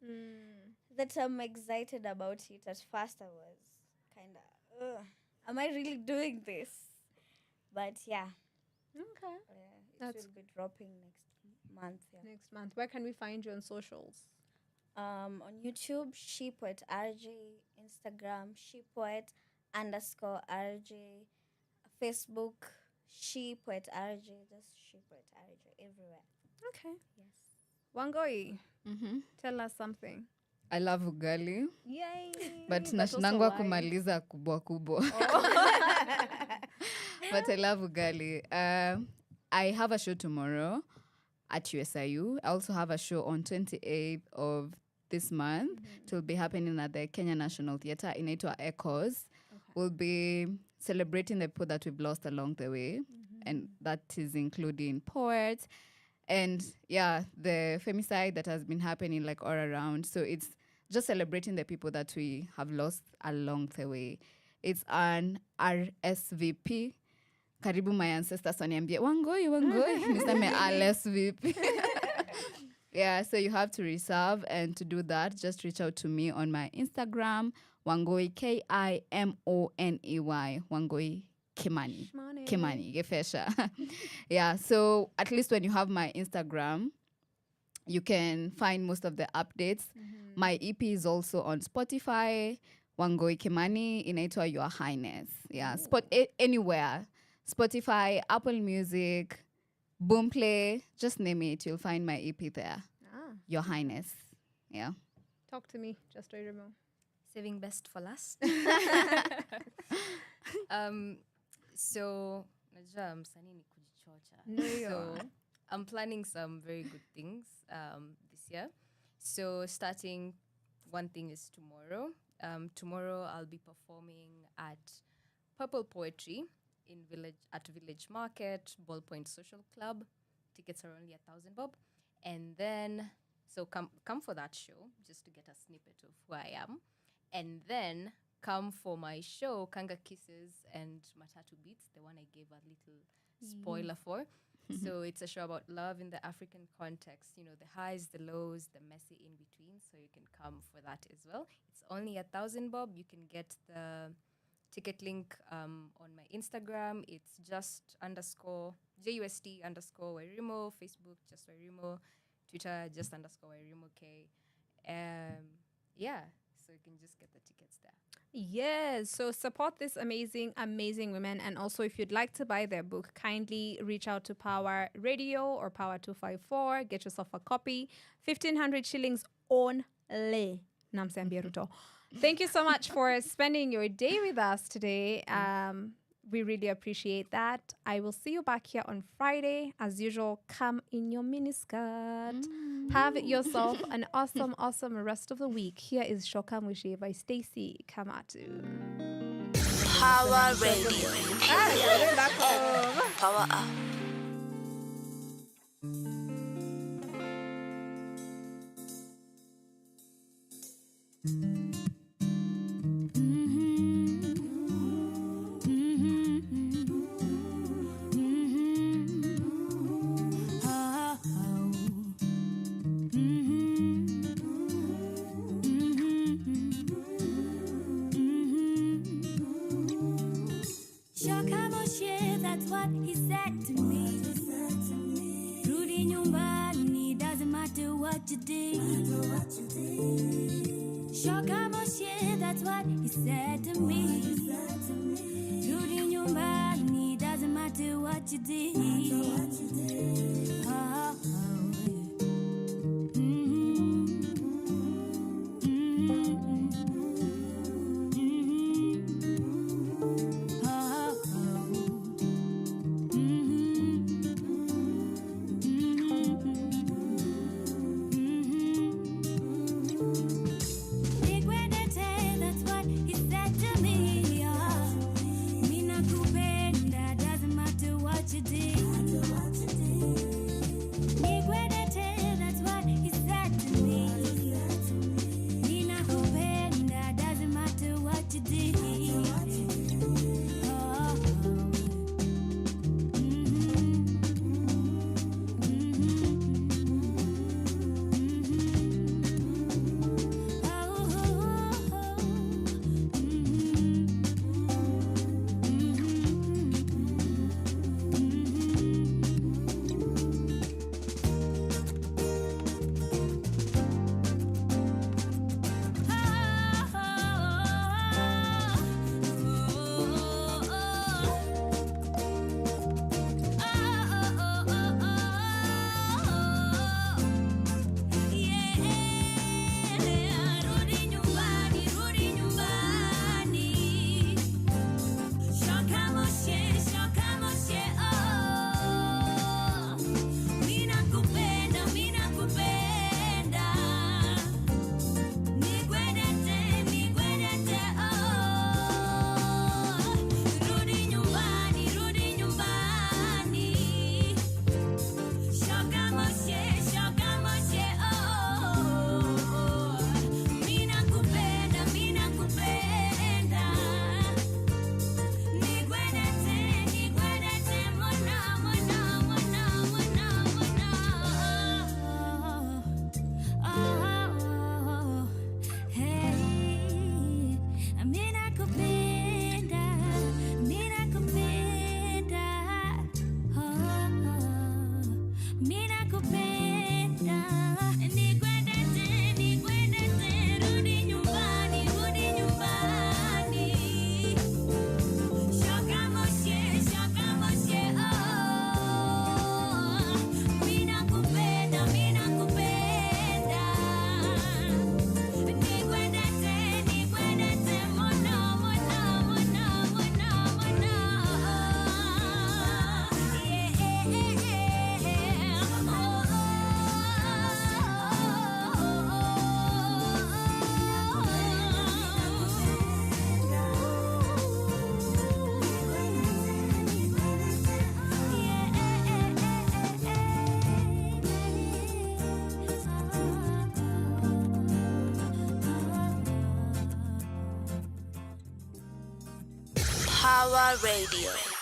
That I'm excited about it. At first I was kind of, am I really doing this? But yeah. Okay. It will be dropping next month. Yeah. Next month. Where can we find you on socials? On YouTube, ShePoet RJ, Instagram, ShePoet_RJ, Facebook, ShePoet RJ, just ShePoet RJ everywhere. Okay. Yes. Wangoi, tell us something. I love ugali. Yay! But nashindangwa kumaliza kubwa kubwa. But I love ugali. I have a show tomorrow at USIU. I also have a show on 28th of this month. It will be happening at the Kenya National Theatre in Inaitwa Echoes. We'll be celebrating the people that we've lost along the way. And that is including poets and the femicide that has been happening like all around. So it's just celebrating the people that we have lost along the way. It's an RSVP. Karibu my ancestors waniambie wangoi niseme RSVP. Yeah, so you have to reserve, and to do that, just reach out to me on my Instagram, Wangoi KIMONEY, Wangoi Kimani. Kimani, Gefesha. Yeah, so at least when you have my Instagram, you can find most of the updates. My EP is also on Spotify, Wangoi Kimani, inaitwa Your Highness. Yeah, anywhere. Spotify, Apple Music, Boomplay, just name it. You'll find my EP there. Your Highness. Yeah. Talk to me, just remove. Saving best for last. So, najua msanii ni kujichocha. So, I'm planning some very good things this year. So, starting, one thing is tomorrow. Tomorrow I'll be performing at Purple Poetry at Village Market, Ballpoint Social Club. Tickets are only 1,000 bob. And then, so come for that show, just to get a snippet of who I am. And then come for my show, Kanga Kisses and Matatu Beats, the one I gave a little spoiler for. So it's a show about love in the African context, the highs, the lows, the messy in between. So you can come for that as well. It's only 1,000 bob. You can get the ticket link on my Instagram. It's just JUST_Wairimo, Facebook just Wairimo, Twitter just _WairimoK. So you can just get the tickets there. Yes, so support this amazing women. And also, if you'd like to buy their book, kindly reach out to Power Radio or Power 254. Get yourself a copy. 1,500 shillings only. Namsambia Ruto. Thank you so much for spending your day with us today. We really appreciate that. I will see you back here on Friday. As usual, come in your miniskirt. Have yourself an awesome rest of the week. Here is Shoka Mushe by Stacey Kamatu. Power Radio. Power up. That's what he said to me. Rudi nyumbani, doesn't matter matter what you did. Shoka Moshe, that's what he said to me. Rudi nyumbani, doesn't matter what you did. Oh, that's what he said to me. Mina kupenda, doesn't matter what you did. That's what he said to me. Mina kupenda, doesn't matter what you did. Power Radio.